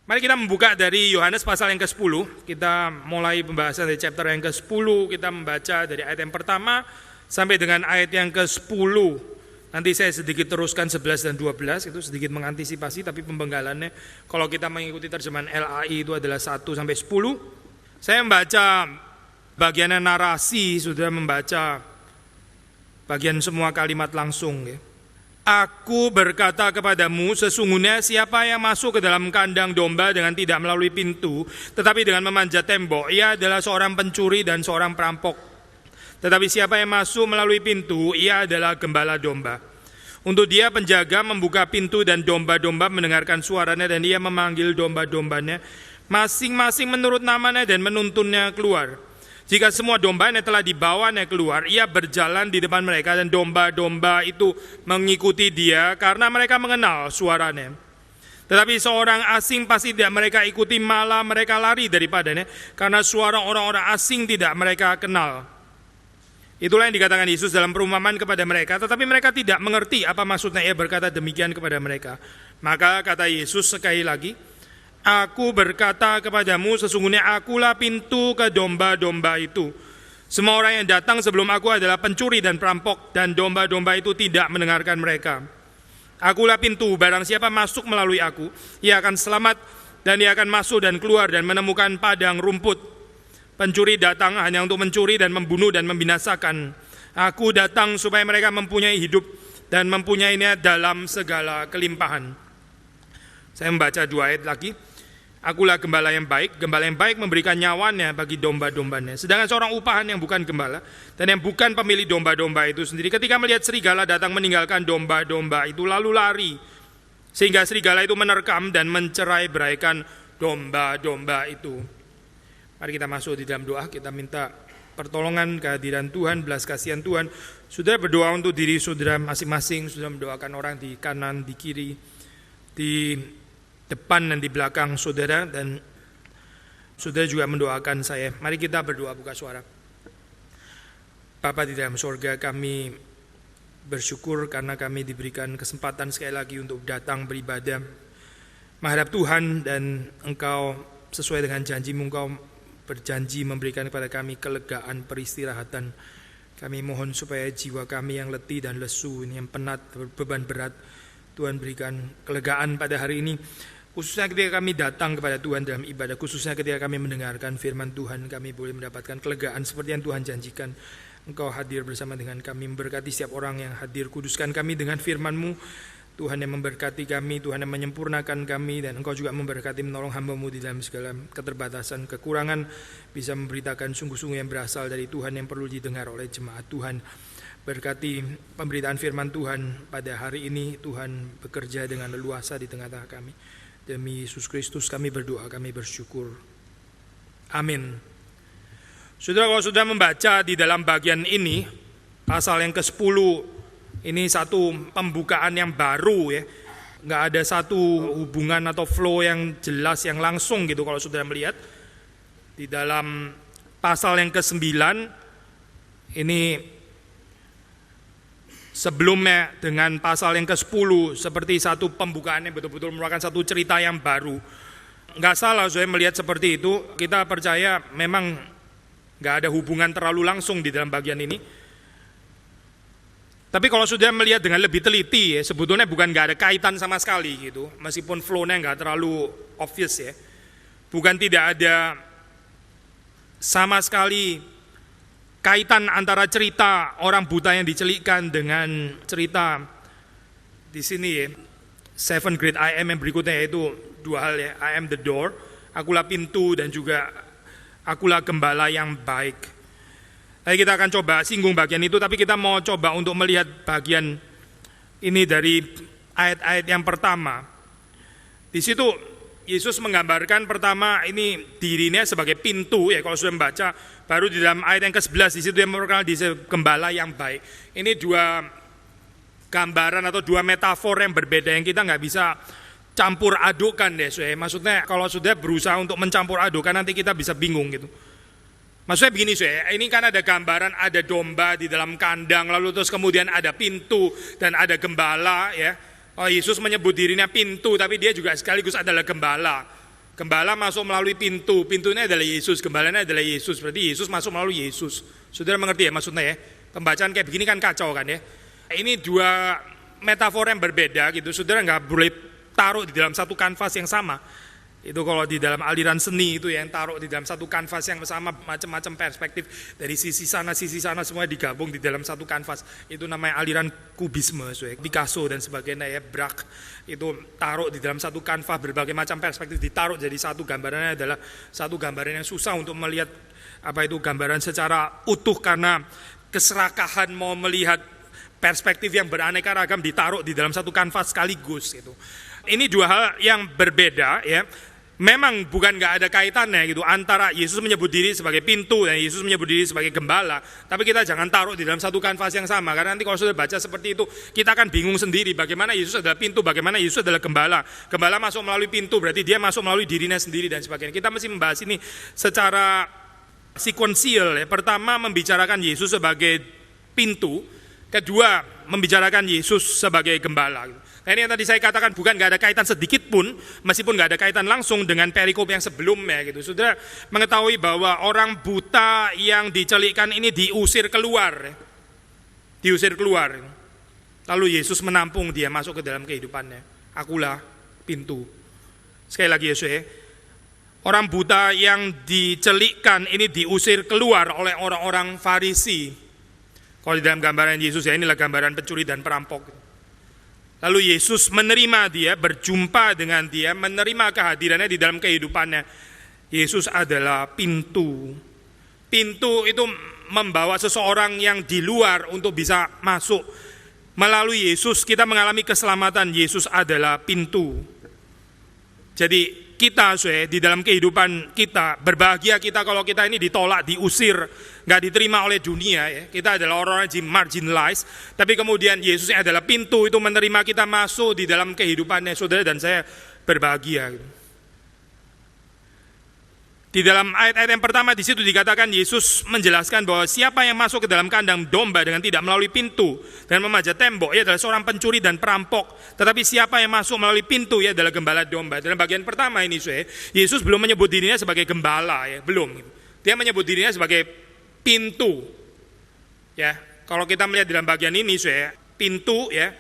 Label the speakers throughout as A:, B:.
A: Mari kita membuka dari Yohanes pasal yang ke-10. Kita mulai pembahasan dari chapter yang ke-10. Kita membaca dari ayat yang pertama sampai dengan ayat yang ke-10. Nanti saya sedikit teruskan 11 dan 12, itu sedikit mengantisipasi, tapi pembenggalannya kalau kita mengikuti terjemahan LAI itu adalah 1 sampai 10. Saya membaca bagiannya narasi, sudah membaca bagian semua kalimat langsung ya. Aku berkata kepadamu, sesungguhnya siapa yang masuk ke dalam kandang domba dengan tidak melalui pintu, tetapi dengan memanjat tembok, ia adalah seorang pencuri dan seorang perampok. Tetapi siapa yang masuk melalui pintu, ia adalah gembala domba. Untuk dia penjaga membuka pintu dan domba-domba mendengarkan suaranya, dan ia memanggil domba-dombanya masing-masing menurut namanya dan menuntunnya keluar. Jika semua dombanya telah dibawanya keluar, ia berjalan di depan mereka dan domba-domba itu mengikuti dia karena mereka mengenal suaranya. Tetapi seorang asing pasti tidak mereka ikuti, malah mereka lari daripadanya karena suara orang-orang asing tidak mereka kenal. Itulah yang dikatakan Yesus dalam perumpamaan kepada mereka, tetapi mereka tidak mengerti apa maksudnya ia berkata demikian kepada mereka. Maka kata Yesus sekali lagi, Aku berkata kepadamu, sesungguhnya akulah pintu ke domba-domba itu. Semua orang yang datang sebelum aku adalah pencuri dan perampok, dan domba-domba itu tidak mendengarkan mereka. Akulah pintu, barang siapa masuk melalui aku, ia akan selamat, dan ia akan masuk dan keluar dan menemukan padang rumput. Pencuri datang hanya untuk mencuri dan membunuh dan membinasakan. Aku datang supaya mereka mempunyai hidup, dan mempunyainya dalam segala kelimpahan. Saya membaca 2 ayat lagi. Akulah gembala yang baik memberikan nyawanya bagi domba-dombanya. Sedangkan seorang upahan yang bukan gembala dan yang bukan pemilik domba-domba itu sendiri, ketika melihat serigala datang meninggalkan domba-domba itu lalu lari, sehingga serigala itu menerkam dan mencerai-beraikan domba-domba itu. Mari kita masuk di dalam doa, kita minta pertolongan, kehadiran Tuhan, belas kasihan Tuhan. Saudara berdoa untuk diri saudara masing-masing, saudara mendoakan orang di kanan, di kiri, di depan dan di belakang saudara, dan saudara juga mendoakan saya. Mari kita berdoa, buka suara. Bapa di dalam surga, kami bersyukur karena kami diberikan kesempatan sekali lagi untuk datang beribadah menghadap Tuhan, dan Engkau sesuai dengan janji-Mu, Engkau berjanji memberikan kepada kami kelegaan, peristirahatan. Kami mohon supaya jiwa kami yang letih dan lesu, yang penat, beban berat, Tuhan berikan kelegaan pada hari ini. Khususnya ketika kami datang kepada Tuhan dalam ibadah, khususnya ketika kami mendengarkan firman Tuhan, kami boleh mendapatkan kelegaan seperti yang Tuhan janjikan. Engkau hadir bersama dengan kami, memberkati setiap orang yang hadir. Kuduskan kami dengan firman-Mu, Tuhan yang memberkati kami, Tuhan yang menyempurnakan kami, dan Engkau juga memberkati menolong hamba-Mu di dalam segala keterbatasan, kekurangan, bisa memberitakan sungguh-sungguh yang berasal dari Tuhan yang perlu didengar oleh jemaat Tuhan. Berkati pemberitaan firman Tuhan pada hari ini, Tuhan bekerja dengan leluasa di tengah-tengah kami. Demi Yesus Kristus kami berdoa, kami bersyukur. Amin. Saudara, kalau sudah membaca di dalam bagian ini, pasal yang ke-10, ini satu pembukaan yang baru ya. Nggak ada satu hubungan atau flow yang jelas, yang langsung gitu kalau saudara melihat. Di dalam pasal yang ke-9, ini sebelumnya dengan pasal yang ke-10 seperti satu pembukaan yang betul-betul merupakan satu cerita yang baru. Nggak salah saya melihat seperti itu. Kita percaya memang nggak ada hubungan terlalu langsung di dalam bagian ini. Tapi kalau sudah melihat dengan lebih teliti ya, sebetulnya bukan nggak ada kaitan sama sekali gitu. Meskipun flow-nya nggak terlalu obvious ya. Bukan tidak ada sama sekali kaitan antara cerita orang buta yang dicelikkan dengan cerita di sini ya, 7 great I am yang berikutnya, yaitu 2 hal ya, I am the door, akulah pintu, dan juga akulah gembala yang baik. Jadi kita akan coba singgung bagian itu, tapi kita mau coba untuk melihat bagian ini dari ayat-ayat yang pertama. Di situ Yesus menggambarkan pertama ini dirinya sebagai pintu ya, kalau sudah membaca. Baru di dalam ayat yang ke-11 di situ yang memperkenalkan diri gembala yang baik. Ini 2 gambaran atau 2 metafor yang berbeda yang kita nggak bisa campur adukkan deh. Maksudnya kalau sudah berusaha untuk mencampur adukkan nanti kita bisa bingung gitu. Maksudnya begini ini kan ada gambaran, ada domba di dalam kandang, lalu terus kemudian ada pintu dan ada gembala ya. Oh, Yesus menyebut dirinya pintu, tapi dia juga sekaligus adalah gembala. Gembala masuk melalui pintu. Pintunya adalah Yesus, gembalanya adalah Yesus. Berarti Yesus masuk melalui Yesus. Saudara mengerti ya maksudnya ya? Pembacaan kayak begini kan kacau kan ya? Ini dua metafor yang berbeda gitu. Saudara nggak boleh taruh di dalam satu kanvas yang sama. Itu kalau di dalam aliran seni itu yang taruh di dalam satu kanvas yang sama, macam-macam perspektif dari sisi sana semua digabung di dalam satu kanvas. Itu namanya aliran kubisme, Picasso dan sebagainya ya, Braque. Itu taruh di dalam satu kanvas berbagai macam perspektif ditaruh jadi satu. Gambarannya adalah satu gambaran yang susah untuk melihat apa itu gambaran secara utuh karena keserakahan mau melihat perspektif yang beraneka ragam ditaruh di dalam satu kanvas sekaligus gitu. Ini dua hal yang berbeda ya. Memang bukan nggak ada kaitannya gitu antara Yesus menyebut diri sebagai pintu dan Yesus menyebut diri sebagai gembala. Tapi kita jangan taruh di dalam satu kanvas yang sama, karena nanti kalau sudah baca seperti itu kita akan bingung sendiri bagaimana Yesus adalah pintu, bagaimana Yesus adalah gembala. Gembala masuk melalui pintu berarti dia masuk melalui dirinya sendiri dan sebagainya. Kita mesti membahas ini secara sequential ya. Pertama membicarakan Yesus sebagai pintu, kedua membicarakan Yesus sebagai gembala. Nah, ini yang tadi saya katakan bukan nggak ada kaitan sedikit pun, meskipun nggak ada kaitan langsung dengan perikop yang sebelumnya gitu. Sudah mengetahui bahwa orang buta yang dicelikkan ini diusir keluar, diusir keluar. Lalu Yesus menampung dia masuk ke dalam kehidupannya. Akulah pintu. Sekali lagi Yesus ya. Orang buta yang dicelikkan ini diusir keluar oleh orang-orang Farisi. Kalau di dalam gambaran Yesus ya, inilah gambaran pencuri dan perampok. Lalu Yesus menerima dia, berjumpa dengan dia, menerima kehadirannya di dalam kehidupannya. Yesus adalah pintu. Pintu itu membawa seseorang yang di luar untuk bisa masuk. Melalui Yesus kita mengalami keselamatan. Yesus adalah pintu. Jadi kita di dalam kehidupan kita, berbahagia kita kalau kita ini ditolak, diusir, nggak diterima oleh dunia ya. Kita adalah orang-orang marginalized, tapi kemudian Yesus adalah pintu itu menerima kita masuk di dalam kehidupannya. Saudara dan saya berbahagia. Di dalam ayat-ayat yang pertama di situ dikatakan Yesus menjelaskan bahwa siapa yang masuk ke dalam kandang domba dengan tidak melalui pintu dan memanjat tembok, ia adalah seorang pencuri dan perampok. Tetapi siapa yang masuk melalui pintu, ia adalah gembala domba. Dalam bagian pertama ini, Yesus belum menyebut dirinya sebagai gembala, ya, belum. Dia menyebut dirinya sebagai pintu. Ya, kalau kita melihat dalam bagian ini, pintu, ya,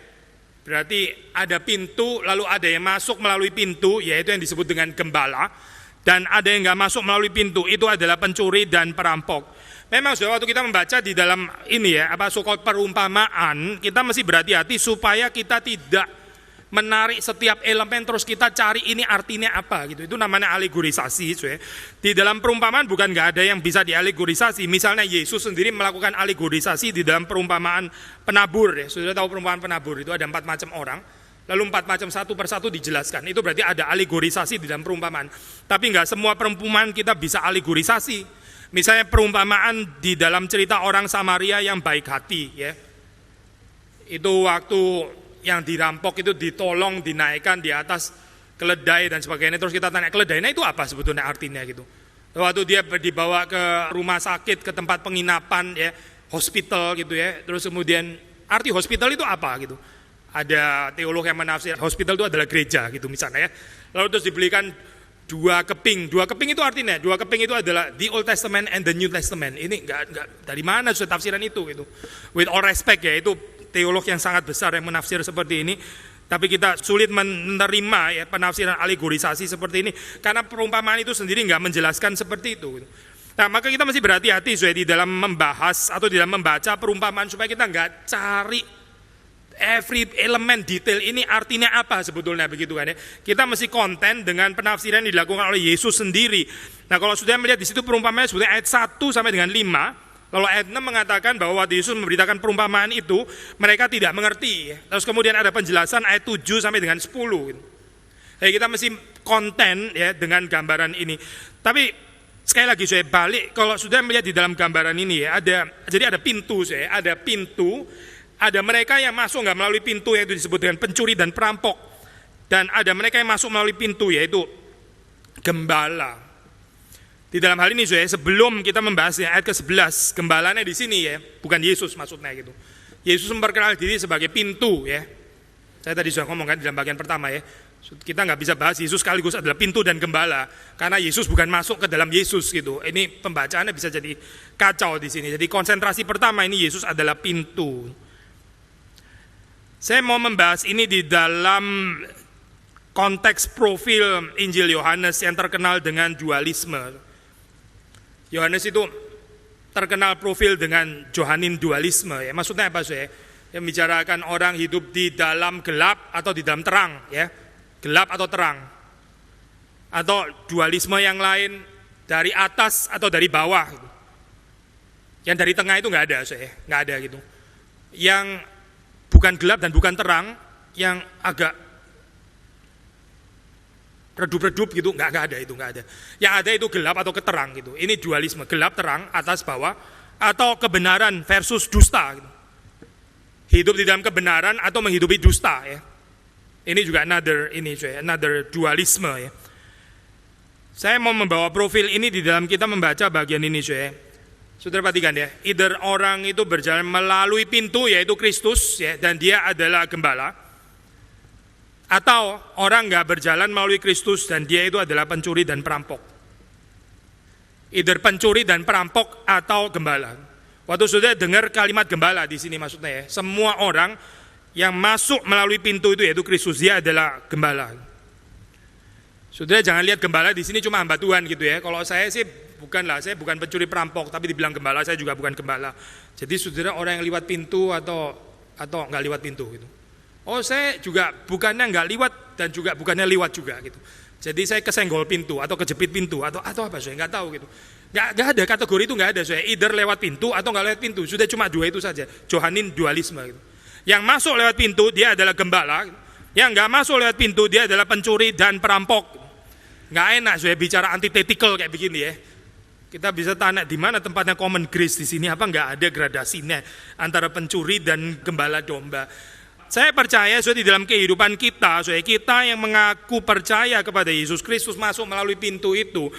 A: berarti ada pintu, lalu ada yang masuk melalui pintu, yaitu yang disebut dengan gembala. Dan ada yang nggak masuk melalui pintu, itu adalah pencuri dan perampok. Memang saudara, waktu kita membaca di dalam ini ya, so-called perumpamaan, kita mesti berhati-hati supaya kita tidak menarik setiap elemen terus kita cari ini artinya apa gitu. Itu namanya alegorisasi. Di dalam perumpamaan bukan nggak ada yang bisa dialegorisasi. Misalnya Yesus sendiri melakukan alegorisasi di dalam perumpamaan penabur. Ya. Sudah tahu perumpamaan penabur itu ada 4 macam orang. Lalu 4 macam satu persatu dijelaskan. Itu berarti ada alegorisasi di dalam perumpamaan. Tapi nggak semua perumpamaan kita bisa alegorisasi. Misalnya perumpamaan di dalam cerita orang Samaria yang baik hati, ya. Itu waktu yang dirampok itu ditolong, dinaikkan di atas keledai dan sebagainya. Terus kita tanya, keledainya itu apa sebetulnya artinya gitu. Waktu dia dibawa ke rumah sakit, ke tempat penginapan, ya, hospital gitu ya. Terus kemudian arti hospital itu apa gitu. Ada teolog yang menafsir hospital itu adalah gereja gitu misalnya ya. Lalu terus dibelikan 2 keping. 2 keping itu artinya 2 keping itu adalah the Old Testament and the New Testament. Ini enggak dari mana sudah tafsiran itu gitu. With all respect ya, itu teolog yang sangat besar yang menafsir seperti ini. Tapi kita sulit menerima ya penafsiran alegorisasi seperti ini karena perumpamaan itu sendiri enggak menjelaskan seperti itu gitu. Nah, maka kita mesti berhati-hati di dalam membahas atau di dalam membaca perumpamaan supaya kita enggak cari every elemen detail ini artinya apa sebetulnya begitu kan ya. Kita mesti konten dengan penafsiran yang dilakukan oleh Yesus sendiri. Nah, kalau sudah melihat di situ perumpamaannya sebetulnya ayat 1 sampai dengan 5. Lalu ayat 6 mengatakan bahwa waktu Yesus memberitakan perumpamaan itu mereka tidak mengerti. Terus kemudian ada penjelasan ayat 7 sampai dengan 10 gitu. Jadi kita mesti konten ya dengan gambaran ini. Tapi sekali lagi saya balik kalau sudah melihat di dalam gambaran ini ya, jadi ada pintu ada pintu. Ada mereka yang masuk nggak melalui pintu yaitu disebut dengan pencuri dan perampok. Dan ada mereka yang masuk melalui pintu yaitu gembala. Di dalam hal ini sebelum kita membahas ayat ke-11, gembalanya di sini ya, bukan Yesus maksudnya gitu. Yesus memperkenalkan diri sebagai pintu ya. Saya tadi sudah ngomong kan di dalam bagian pertama ya. Kita nggak bisa bahas Yesus sekaligus adalah pintu dan gembala, karena Yesus bukan masuk ke dalam Yesus gitu. Ini pembacaannya bisa jadi kacau di sini. Jadi konsentrasi pertama ini Yesus adalah pintu. Saya mau membahas ini di dalam konteks profil Injil Yohanes yang terkenal dengan dualisme. Yohanes itu terkenal profil dengan Johanin dualisme. Ya. Maksudnya apa sih? Yang membicarakan orang hidup di dalam gelap atau di dalam terang, ya. Gelap atau terang. Atau dualisme yang lain dari atas atau dari bawah. Gitu. Yang dari tengah itu nggak ada, nggak ada gitu. Yang bukan gelap dan bukan terang, yang agak redup-redup gitu, nggak ada itu, nggak ada. Yang ada itu gelap atau keterang gitu. Ini dualisme, gelap terang, atas bawah, atau kebenaran versus dusta. Gitu. Hidup di dalam kebenaran atau menghidupi dusta, ya. Ini juga another dualisme, ya. Saya mau membawa profil ini di dalam kita membaca bagian ini, ya. Saudara perhatikan ya, either orang itu berjalan melalui pintu yaitu Kristus, ya, dan dia adalah gembala, atau orang nggak berjalan melalui Kristus dan dia itu adalah pencuri dan perampok. Either pencuri dan perampok atau gembala. Waktu sudah dengar kalimat gembala di sini maksudnya ya, semua orang yang masuk melalui pintu itu yaitu Kristus, dia adalah gembala. Saudara jangan lihat gembala di sini cuma hamba Tuhan gitu ya. Kalau saya sih bukanlah, saya bukan pencuri perampok, tapi dibilang gembala, saya juga bukan gembala. Jadi saudara orang yang lewat pintu atau nggak lewat pintu gitu. Oh saya juga bukannya nggak lewat dan juga bukannya lewat juga gitu. Jadi saya kesenggol pintu atau kejepit pintu atau apa saya nggak tahu gitu. Nggak ada kategori itu, nggak ada saya. Either lewat pintu atau nggak lewat pintu. Sudah cuma dua itu saja. Johanin dualisme gitu. Yang masuk lewat pintu dia adalah gembala. Yang nggak masuk lewat pintu dia adalah pencuri dan perampok. Nggak enak saya bicara antitetikal kayak begini ya. Kita bisa tanya di mana tempatnya common grace di sini, apa nggak ada gradasinya antara pencuri dan gembala domba. Saya percaya di dalam kehidupan kita, kita yang mengaku percaya kepada Yesus Kristus masuk melalui pintu itu,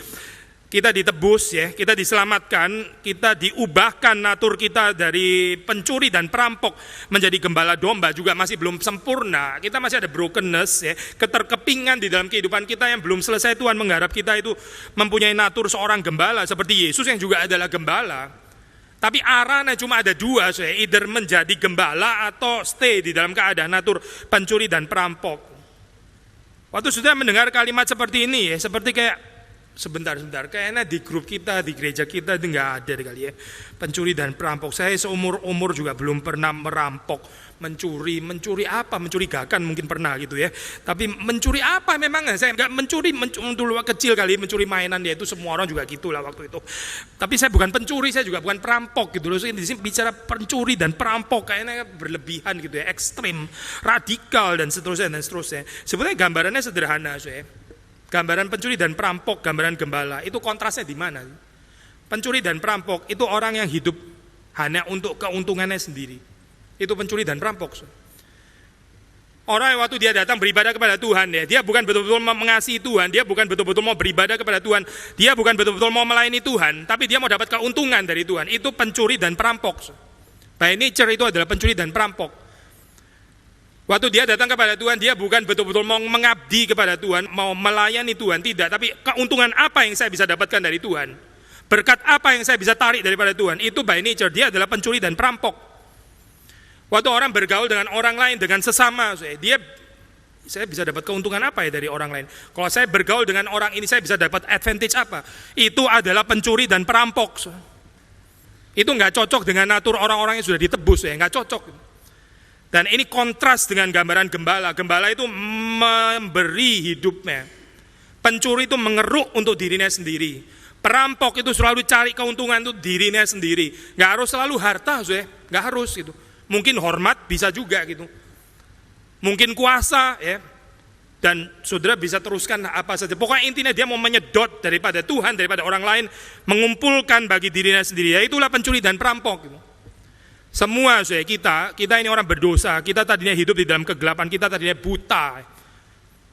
A: kita ditebus ya, kita diselamatkan, kita diubahkan natur kita dari pencuri dan perampok menjadi gembala domba, juga masih belum sempurna. Kita masih ada brokenness ya, keterkepingan di dalam kehidupan kita yang belum selesai. Tuhan mengharap kita itu mempunyai natur seorang gembala seperti Yesus yang juga adalah gembala. Tapi arahnya cuma ada dua, either menjadi gembala atau stay di dalam keadaan natur pencuri dan perampok. Waktu sudah mendengar kalimat seperti ini ya, seperti kayak sebentar, kayaknya di grup kita, di gereja kita itu nggak ada kali ya, pencuri dan perampok. Saya seumur umur juga belum pernah merampok, mencuri apa, mencurigakan mungkin pernah gitu ya. Tapi mencuri apa memang saya nggak mencuri dulu kecil kali, mencuri mainan ya itu semua orang juga gitulah waktu itu. Tapi saya bukan pencuri, saya juga bukan perampok gitu loh. Di sini bicara pencuri dan perampok kayaknya berlebihan gitu ya, ekstrim, radikal dan seterusnya. Sebenarnya gambarannya sederhana saya. Gambaran pencuri dan perampok, gambaran gembala, itu kontrasnya di mana? Pencuri dan perampok itu orang yang hidup hanya untuk keuntungannya sendiri. Itu pencuri dan perampok. Orang yang waktu dia datang beribadah kepada Tuhan ya, dia bukan betul-betul mengasihi Tuhan, dia bukan betul-betul mau beribadah kepada Tuhan, dia bukan betul-betul mau melayani Tuhan, tapi dia mau dapat keuntungan dari Tuhan. Itu pencuri dan perampok. By nature itu adalah pencuri dan perampok. Waktu dia datang kepada Tuhan, dia bukan betul-betul mau mengabdi kepada Tuhan, mau melayani Tuhan, tidak. Tapi keuntungan apa yang saya bisa dapatkan dari Tuhan? Berkat apa yang saya bisa tarik daripada Tuhan? Itu by nature, dia adalah pencuri dan perampok. Waktu orang bergaul dengan orang lain, dengan sesama, saya bisa dapat keuntungan apa ya dari orang lain? Kalau saya bergaul dengan orang ini, saya bisa dapat advantage apa? Itu adalah pencuri dan perampok. Itu nggak cocok dengan natur orang-orang yang sudah ditebus, nggak cocok. Dan ini kontras dengan gambaran gembala. Gembala itu memberi hidupnya. Pencuri itu mengeruk untuk dirinya sendiri. Perampok itu selalu cari keuntungan untuk dirinya sendiri. Nggak harus selalu harta, nggak harus gitu. Mungkin hormat bisa juga gitu. Mungkin kuasa ya. Dan saudara bisa teruskan apa saja. Pokoknya intinya dia mau menyedot daripada Tuhan, daripada orang lain, mengumpulkan bagi dirinya sendiri. Ya itulah pencuri dan perampok gitu. Semua kita ini orang berdosa, kita tadinya hidup di dalam kegelapan, kita tadinya buta.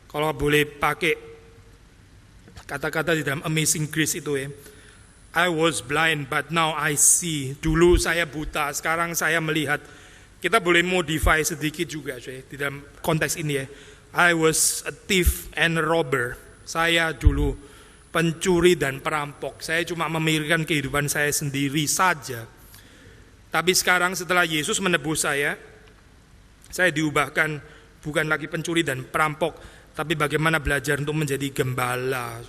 A: Kalau boleh pakai kata-kata di dalam Amazing Grace itu ya. I was blind but now I see. Dulu saya buta, sekarang saya melihat. Kita boleh modify sedikit juga di dalam konteks ini ya. I was a thief and a robber. Saya dulu pencuri dan perampok. Saya cuma memikirkan kehidupan saya sendiri saja. Tapi sekarang setelah Yesus menebus saya diubahkan bukan lagi pencuri dan perampok, tapi bagaimana belajar untuk menjadi gembala.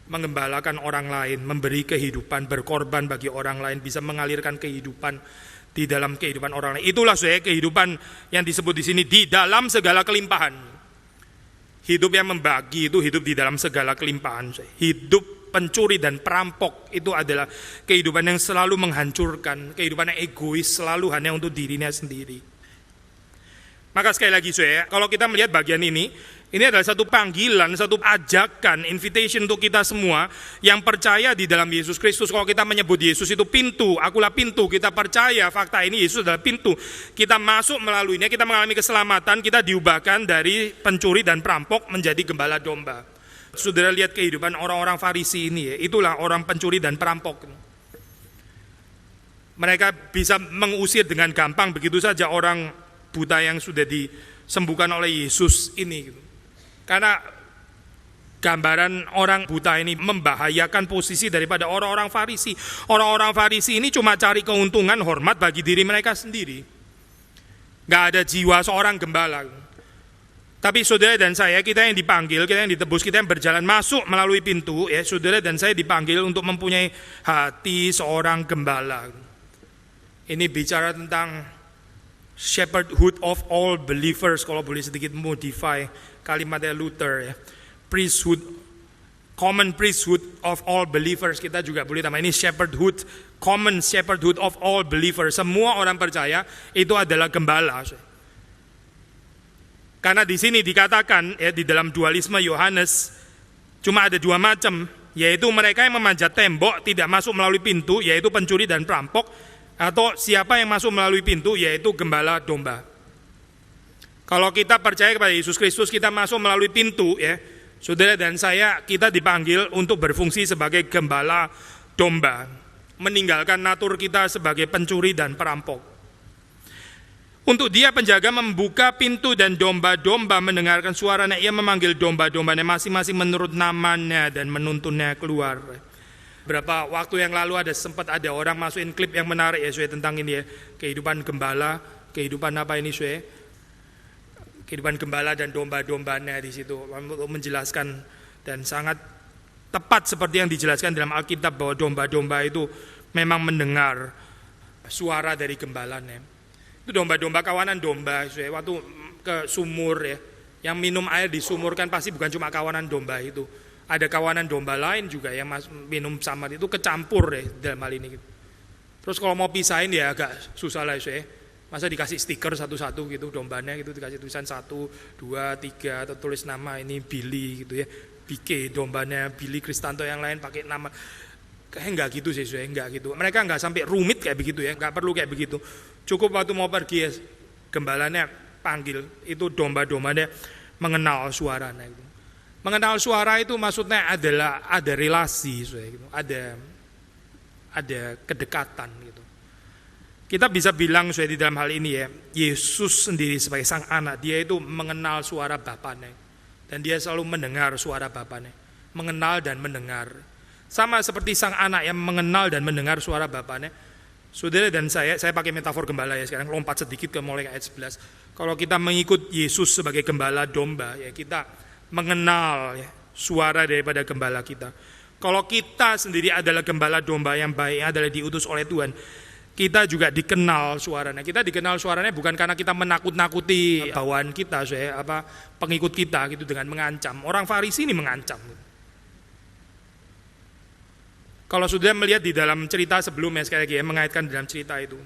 A: Menggembalakan orang lain, memberi kehidupan, berkorban bagi orang lain, bisa mengalirkan kehidupan di dalam kehidupan orang lain. Itulah kehidupan yang disebut di sini di dalam segala kelimpahan. Hidup yang membagi itu hidup di dalam segala kelimpahan. Hidup pencuri dan perampok itu adalah kehidupan yang selalu menghancurkan, kehidupan yang egois, selalu hanya untuk dirinya sendiri. Maka sekali lagi kalau kita melihat bagian ini adalah satu panggilan, satu ajakan, invitation untuk kita semua yang percaya di dalam Yesus Kristus. Kalau kita menyebut Yesus itu pintu, akulah pintu, kita percaya fakta ini Yesus adalah pintu. Kita masuk melaluinya, kita mengalami keselamatan, kita diubahkan dari pencuri dan perampok menjadi gembala domba. Saudara lihat kehidupan orang-orang Farisi ini itulah orang pencuri dan perampok. Mereka bisa mengusir dengan gampang begitu saja orang buta yang sudah disembuhkan oleh Yesus ini. Karena gambaran orang buta ini membahayakan posisi daripada orang-orang Farisi. Orang-orang Farisi ini cuma cari keuntungan, hormat bagi diri mereka sendiri. Gak ada jiwa seorang gembala. Tapi saudara dan saya, kita yang dipanggil, kita yang ditebus, kita yang berjalan masuk melalui pintu, saudara dan saya dipanggil untuk mempunyai hati seorang gembala. Ini bicara tentang shepherdhood of all believers, kalau boleh sedikit modify kalimatnya Luther, priesthood, common priesthood of all believers, kita juga boleh tambah ini shepherdhood, common shepherdhood of all believers. Semua orang percaya itu adalah gembala. Karena di sini dikatakan di dalam dualisme Yohanes cuma ada dua macam, yaitu mereka yang memanjat tembok tidak masuk melalui pintu, yaitu pencuri dan perampok, atau siapa yang masuk melalui pintu, yaitu gembala domba. Kalau kita percaya kepada Yesus Kristus, kita masuk melalui pintu, saudara dan saya, kita dipanggil untuk berfungsi sebagai gembala domba, meninggalkan natur kita sebagai pencuri dan perampok. Untuk dia penjaga membuka pintu dan domba-domba mendengarkan suaranya, ia memanggil domba-dombanya masing-masing menurut namanya dan menuntunnya keluar. Berapa waktu yang lalu sempat ada orang masukin klip yang menarik tentang ini kehidupan gembala, kehidupan apa ini kehidupan gembala dan domba-dombanya di situ, untuk menjelaskan dan sangat tepat seperti yang dijelaskan dalam Alkitab bahwa domba-domba itu memang mendengar suara dari gembalanya. Itu domba-domba kawanan domba, waktu ke sumur yang minum air di sumur kan pasti bukan cuma kawanan domba itu. Ada kawanan domba lain juga yang minum sama itu, kecampur dalam hal ini. Terus kalau mau pisahin agak susah lah masa dikasih stiker satu-satu gitu dombanya gitu, dikasih tulisan 1, 2, 3 atau tulis nama ini Billy gitu Bike dombanya Billy Kristanto, yang lain pakai nama. Kayak enggak gitu enggak gitu. Mereka enggak sampai rumit kayak begitu enggak perlu kayak begitu. Cukup waktu mau pergi gembalanya panggil, itu domba-dombanya mengenal suaranya gitu. Mengenal suara itu maksudnya adalah ada relasi, ada kedekatan gitu. Kita bisa bilang di dalam hal ini Yesus sendiri sebagai sang anak, dia itu mengenal suara Bapanya dan dia selalu mendengar suara Bapanya, mengenal dan mendengar. Sama seperti sang anak yang mengenal dan mendengar suara Bapanya. Saudara dan saya pakai metafor gembala sekarang, lompat sedikit ke mulai ayat 11. Kalau kita mengikut Yesus sebagai gembala domba, kita mengenal suara daripada gembala kita. Kalau kita sendiri adalah gembala domba yang baik, adalah diutus oleh Tuhan, kita juga dikenal suaranya. Kita dikenal suaranya bukan karena kita menakut-nakuti bawaan kita, pengikut kita gitu dengan mengancam. Orang Farisi ini mengancam. Kalau sudah melihat di dalam cerita sebelumnya, sekali lagi mengaitkan dalam cerita itu,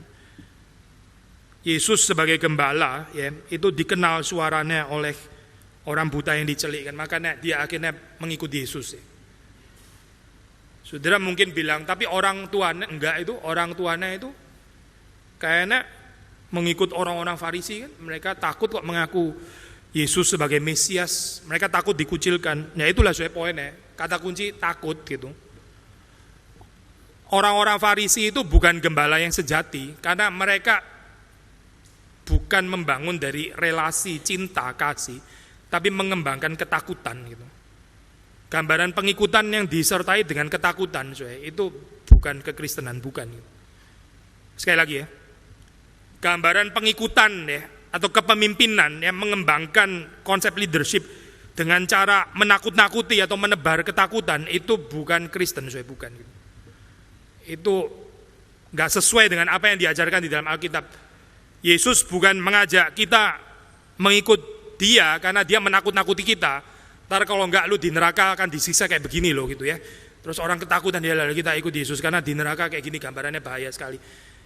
A: Yesus sebagai gembala itu dikenal suaranya oleh orang buta yang dicelikkan, makanya dia akhirnya mengikuti Yesus. Saudara mungkin bilang, tapi orang tuanya enggak, itu orang tuanya itu kayaknya mengikut orang-orang Farisi kan, mereka takut kok mengaku Yesus sebagai Mesias, mereka takut dikucilkan. Nah itulah poinnya, kata kunci takut gitu. Orang-orang Farisi itu bukan gembala yang sejati, karena mereka bukan membangun dari relasi cinta, kasih, tapi mengembangkan ketakutan gitu. Gambaran pengikutan yang disertai dengan ketakutan, itu bukan kekristenan, bukan. Sekali lagi ya, gambaran pengikutan ya atau kepemimpinan yang mengembangkan konsep leadership dengan cara menakut-nakuti atau menebar ketakutan itu bukan Kristen, bukan. Itu nggak sesuai dengan apa yang diajarkan di dalam Alkitab. Yesus bukan mengajak kita mengikut Dia karena Dia menakut-nakuti kita. Ntar kalau enggak lu di neraka akan disiksa kayak begini loh gitu ya. Terus orang ketakutan, ya lalu kita ikut Yesus karena di neraka kayak gini, gambarannya bahaya sekali.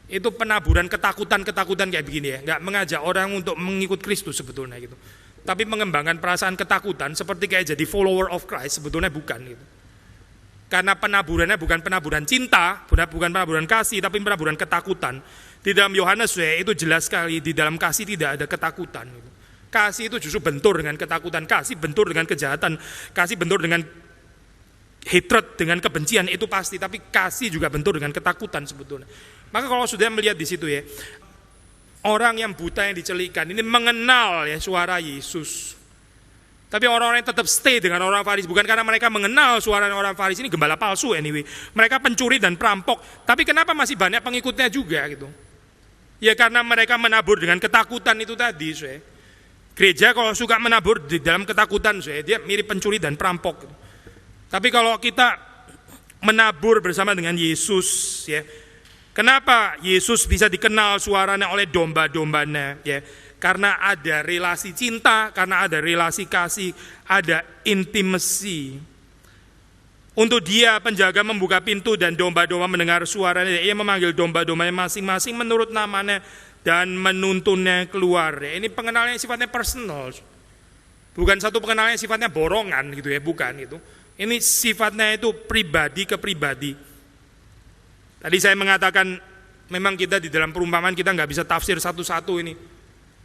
A: Itu penaburan ketakutan kayak begini ya. Enggak mengajak orang untuk mengikut Kristus sebetulnya gitu. Tapi mengembangkan perasaan ketakutan seperti kayak jadi follower of Christ sebetulnya bukan gitu. Karena penaburannya bukan penaburan cinta, bukan penaburan kasih, tapi penaburan ketakutan. Di dalam Yohanes itu jelas sekali, di dalam kasih tidak ada ketakutan gitu. Kasih itu justru bentur dengan ketakutan, kasih bentur dengan kejahatan, kasih bentur dengan hatred, dengan kebencian, itu pasti. Tapi kasih juga bentur dengan ketakutan sebetulnya. Maka kalau sudah melihat di situ ya, orang yang buta yang dicelikkan ini mengenal ya suara Yesus. Tapi orang-orang yang tetap stay dengan orang Farisi bukan karena mereka mengenal suara orang Farisi, ini gembala palsu anyway. Mereka pencuri dan perampok. Tapi kenapa masih banyak pengikutnya juga gitu? Ya karena mereka menabur dengan ketakutan itu tadi, Gereja kalau suka menabur di dalam ketakutan, dia mirip pencuri dan perampok. Tapi kalau kita menabur bersama dengan Yesus, ya, kenapa Yesus bisa dikenal suaranya oleh domba-dombanya? Ya, karena ada relasi cinta, karena ada relasi kasih, ada intimacy. Untuk Dia penjaga membuka pintu dan domba-domba mendengar suaranya. Ia memanggil domba-dombanya masing-masing menurut namanya dan menuntunnya keluar. Ini pengenalan yang sifatnya personal, bukan satu pengenalan yang sifatnya borongan gitu ya, bukan itu. Ini sifatnya itu pribadi ke pribadi. Tadi saya mengatakan memang kita di dalam perumpamaan kita nggak bisa tafsir satu-satu ini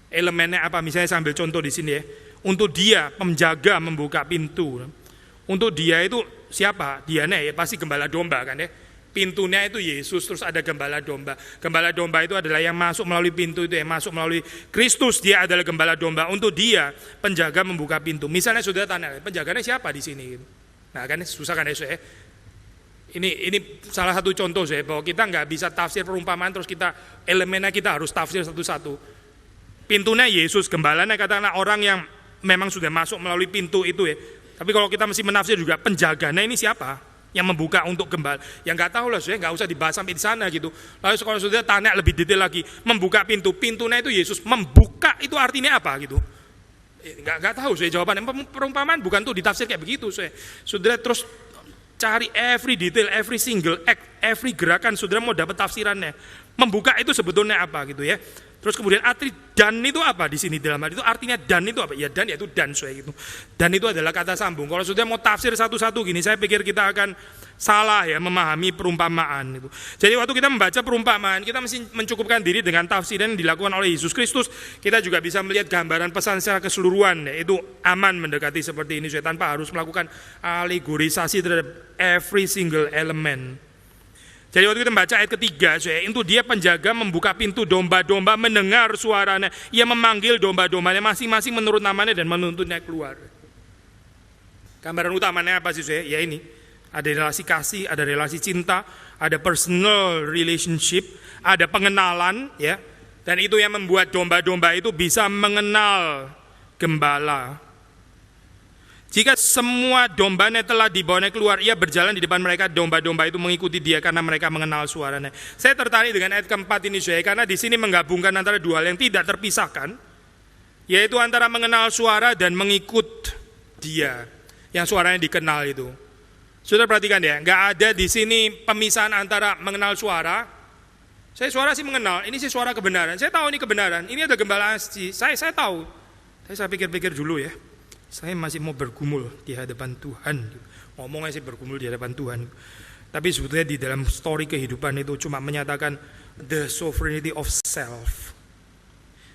A: elemennya apa. Misalnya saya ambil contoh di sini ya. Untuk Dia penjaga membuka pintu. Untuk Dia itu siapa? Dianya ya pasti gembala domba kan ya. Pintunya itu Yesus, terus ada gembala domba. Gembala domba itu adalah yang masuk melalui pintu itu, yang masuk melalui Kristus. Dia adalah gembala domba. Untuk Dia penjaga membuka pintu. Misalnya sudah tanya, penjaganya siapa di sini? Nah kan susah kan ya. Ini salah satu contoh saya bahwa kita nggak bisa tafsir perumpamaan terus kita elemennya kita harus tafsir satu-satu. Pintunya Yesus, gembalanya katakanlah orang yang memang sudah masuk melalui pintu itu ya. Tapi kalau kita mesti menafsir juga penjaganya ini siapa? Yang membuka untuk gembala, yang nggak tahu lah, nggak usah dibahas sampai di sana gitu. Lalu kalau sudah tanya lebih detail lagi, membuka pintu, pintunya itu Yesus, membuka itu artinya apa gitu? Nggak tahu saya jawabannya. Perumpamaan bukan tuh ditafsir kayak begitu, saudara terus cari every detail, every single act, every gerakan, saudara mau dapat tafsirannya. Membuka itu sebetulnya apa gitu ya? Terus kemudian arti dan itu apa di sini dalam hal itu artinya dan itu apa? Ya dan yaitu dan gitu. Dan itu adalah kata sambung. Kalau sudah mau tafsir satu-satu gini, saya pikir kita akan salah ya memahami perumpamaan itu. Jadi waktu kita membaca perumpamaan, kita mesti mencukupkan diri dengan tafsiran yang dilakukan oleh Yesus Kristus. Kita juga bisa melihat gambaran pesan secara keseluruhan. Ya, itu aman mendekati seperti ini tanpa harus melakukan alegorisasi terhadap every single element. Jadi waktu kita membaca ayat ketiga, itu Dia penjaga membuka pintu, domba-domba mendengar suaranya. Ia memanggil domba-dombanya masing-masing menurut namanya dan menuntunnya keluar. Gambaran utamanya apa sih? Ya ini, ada relasi kasih, ada relasi cinta, ada personal relationship, ada pengenalan, ya. Dan itu yang membuat domba-domba itu bisa mengenal gembala. Jika semua dombanya telah dibawanya keluar, Ia berjalan di depan mereka, domba-domba itu mengikuti Dia karena mereka mengenal suaranya. Saya tertarik dengan ayat keempat ini, karena di sini menggabungkan antara dua hal yang tidak terpisahkan, yaitu antara mengenal suara dan mengikut Dia, yang suaranya dikenal itu. Sudah perhatikan ya, nggak ada di sini pemisahan antara mengenal suara. Saya suara sih mengenal, ini sih suara kebenaran. Saya tahu ini kebenaran, ini ada gembala asli. Saya tahu. Saya pikir-pikir dulu ya. Saya masih mau bergumul di hadapan Tuhan. Ngomongnya sih bergumul di hadapan Tuhan. Tapi sebetulnya di dalam story kehidupan itu cuma menyatakan the sovereignty of self.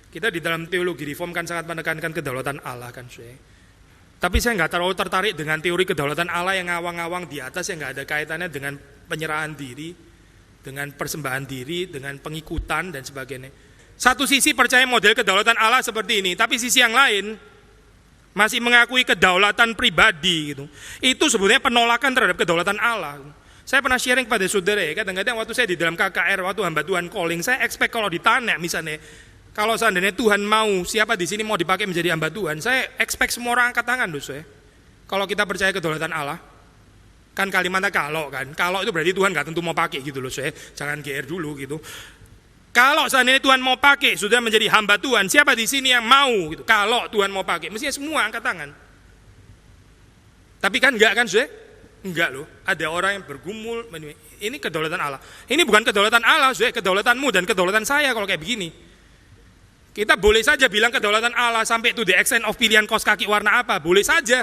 A: Kita di dalam teologi reform kan sangat menekankan kedaulatan Allah kan. Tapi saya nggak terlalu tertarik dengan teori kedaulatan Allah yang ngawang-ngawang di atas yang nggak ada kaitannya dengan penyerahan diri, dengan persembahan diri, dengan pengikutan dan sebagainya. Satu sisi percaya model kedaulatan Allah seperti ini, tapi sisi yang lain masih mengakui kedaulatan pribadi gitu. Itu sebenarnya penolakan terhadap kedaulatan Allah. Saya pernah sharing kepada saudara ya, kadang-kadang waktu saya di dalam KKR, waktu hamba Tuhan calling, saya expect kalau ditanya misalnya, kalau seandainya Tuhan mau, siapa di sini mau dipakai menjadi hamba Tuhan, saya expect semua orang angkat tangan loh saya. Kalau kita percaya kedaulatan Allah, kan kalimatnya kalau itu berarti Tuhan nggak tentu mau pakai gitu loh saya, jangan GR dulu gitu. Kalau seandainya Tuhan mau pakai, sudah menjadi hamba Tuhan, siapa di sini yang mau gitu? Kalau Tuhan mau pakai, mestinya semua angkat tangan. Tapi kan enggak kan sudah? Enggak loh, ada orang yang bergumul, ini kedaulatan Allah. Ini bukan kedaulatan Allah, sudah kedaulatanmu dan kedaulatan saya kalau kayak begini. Kita boleh saja bilang kedaulatan Allah sampai to the extent of pilihan kaos kaki warna apa, boleh saja.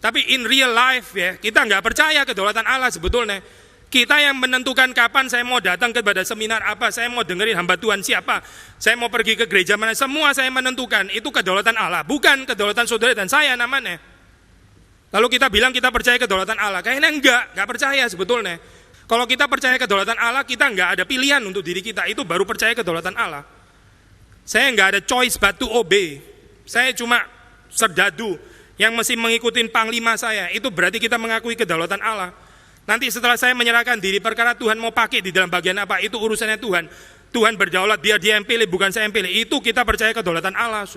A: Tapi in real life ya, kita nggak percaya kedaulatan Allah sebetulnya. Kita yang menentukan kapan saya mau datang kepada seminar apa, saya mau dengerin hamba Tuhan siapa, saya mau pergi ke gereja mana, semua saya menentukan. Itu kedaulatan Allah, bukan kedaulatan saudara dan saya namanya. Lalu kita bilang kita percaya kedaulatan Allah, kayaknya enggak percaya sebetulnya. Kalau kita percaya kedaulatan Allah, kita enggak ada pilihan untuk diri kita, itu baru percaya kedaulatan Allah. Saya enggak ada choice but to obey. Saya cuma serdadu yang mesti mengikuti panglima saya, itu berarti kita mengakui kedaulatan Allah. Nanti setelah saya menyerahkan diri, perkara Tuhan mau pakai di dalam bagian apa, itu urusannya Tuhan. Tuhan berdaulat, biar dia yang pilih, bukan saya yang pilih. Itu kita percaya kedaulatan Allah.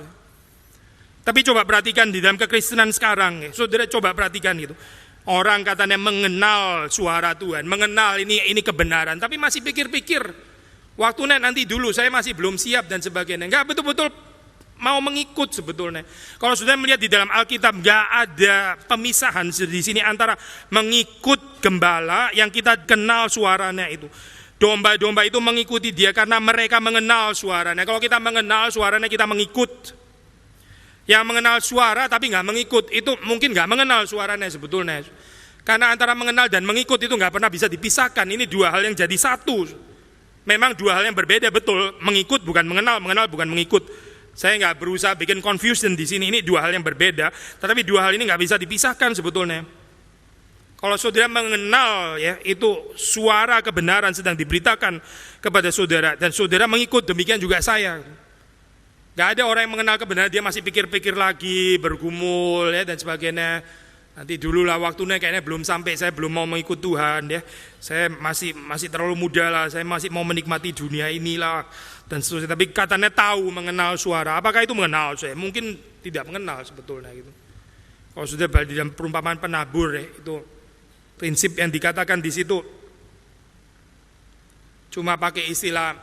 A: Tapi coba perhatikan di dalam kekristenan sekarang, saudara coba perhatikan gitu. Orang katanya mengenal suara Tuhan, mengenal ini kebenaran, tapi masih pikir-pikir. Waktunya nanti dulu, saya masih belum siap dan sebagainya. Enggak betul-betul mau mengikut sebetulnya. Kalau sudah melihat di dalam Alkitab, enggak ada pemisahan di sini antara mengikut gembala yang kita kenal suaranya itu. Domba-domba itu mengikuti dia karena mereka mengenal suaranya. Kalau kita mengenal suaranya, kita mengikut. Yang mengenal suara tapi nggak mengikut, itu mungkin nggak mengenal suaranya sebetulnya. Karena antara mengenal dan mengikut itu nggak pernah bisa dipisahkan. Ini dua hal yang jadi satu. Memang dua hal yang berbeda, betul. Mengikut bukan mengenal, mengenal bukan mengikut. Saya nggak berusaha bikin confusion di sini. Ini dua hal yang berbeda. Tetapi dua hal ini nggak bisa dipisahkan sebetulnya. Kalau saudara mengenal ya, itu suara kebenaran sedang diberitakan kepada saudara dan saudara mengikut, demikian juga saya. Gak ada orang yang mengenal kebenaran, dia masih pikir-pikir lagi, bergumul ya dan sebagainya. Nanti dulu lah waktunya kayaknya belum sampai, saya belum mau mengikut Tuhan ya. Saya masih terlalu muda lah, saya masih mau menikmati dunia inilah dan seterusnya. Tapi katanya tahu mengenal suara, apakah itu mengenal saya? Mungkin tidak mengenal sebetulnya gitu. Kalau sudah di dalam perumpamaan penabur ya, itu prinsip yang dikatakan di situ cuma pakai istilah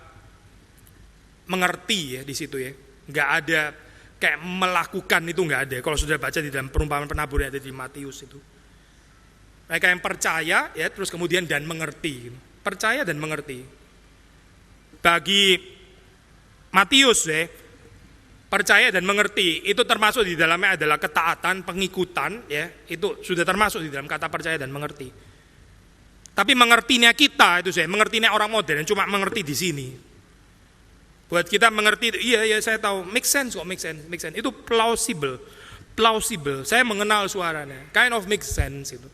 A: mengerti ya di situ ya. Nggak ada kayak melakukan, itu nggak ada. Kalau sudah baca di dalam perumpamaan penabur yang ada di Matius itu, mereka yang percaya ya terus kemudian dan mengerti, percaya dan mengerti. Bagi Matius ya, percaya dan mengerti itu termasuk di dalamnya adalah ketaatan, pengikutan ya, itu sudah termasuk di dalam kata percaya dan mengerti. Tapi mengertinya kita itu saya, mengertinya orang modern cuma mengerti di sini. Buat kita mengerti, iya saya tahu, make sense kok, make sense. Itu plausible. Saya mengenal suaranya, kind of make sense itu.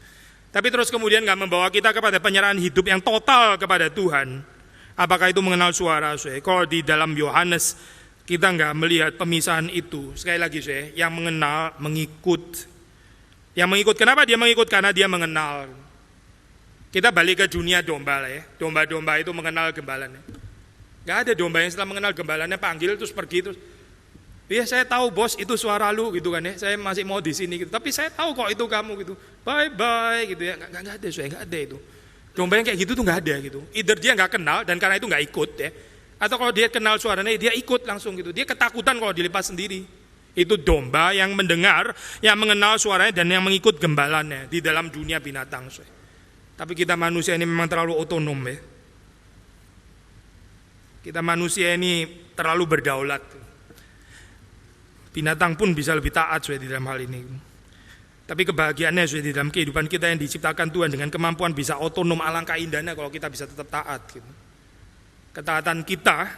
A: Tapi terus kemudian nggak membawa kita kepada penyerahan hidup yang total kepada Tuhan. Apakah itu mengenal suara? Kalau di dalam Yohanes kita nggak melihat pemisahan itu. Sekali lagi yang mengenal, mengikut. Yang mengikut, kenapa dia mengikut? Karena dia mengenal. Kita balik ke dunia domba lah ya. Domba-domba itu mengenal gembalanya. Gak ada domba yang setelah mengenal gembalanya panggil terus pergi terus. Iya saya tahu bos itu suara lu gitu kan ya. Saya masih mau di sini gitu. Tapi saya tahu kok itu kamu gitu. Bye bye gitu ya. Gak ada nggak ada itu. Domba yang kayak gitu tuh nggak ada gitu. Either dia nggak kenal dan karena itu nggak ikut ya. Atau kalau dia kenal suaranya dia ikut langsung gitu. Dia ketakutan kalau dilepas sendiri. Itu domba yang mendengar, yang mengenal suaranya dan yang mengikut gembalanya di dalam dunia binatang. Tapi kita manusia ini memang terlalu otonom ya. Kita manusia ini terlalu berdaulat. Binatang pun bisa lebih taat di dalam hal ini. Tapi kebahagiaannya di dalam kehidupan kita yang diciptakan Tuhan dengan kemampuan bisa otonom, alangkah indahnya kalau kita bisa tetap taat. Ketaatan kita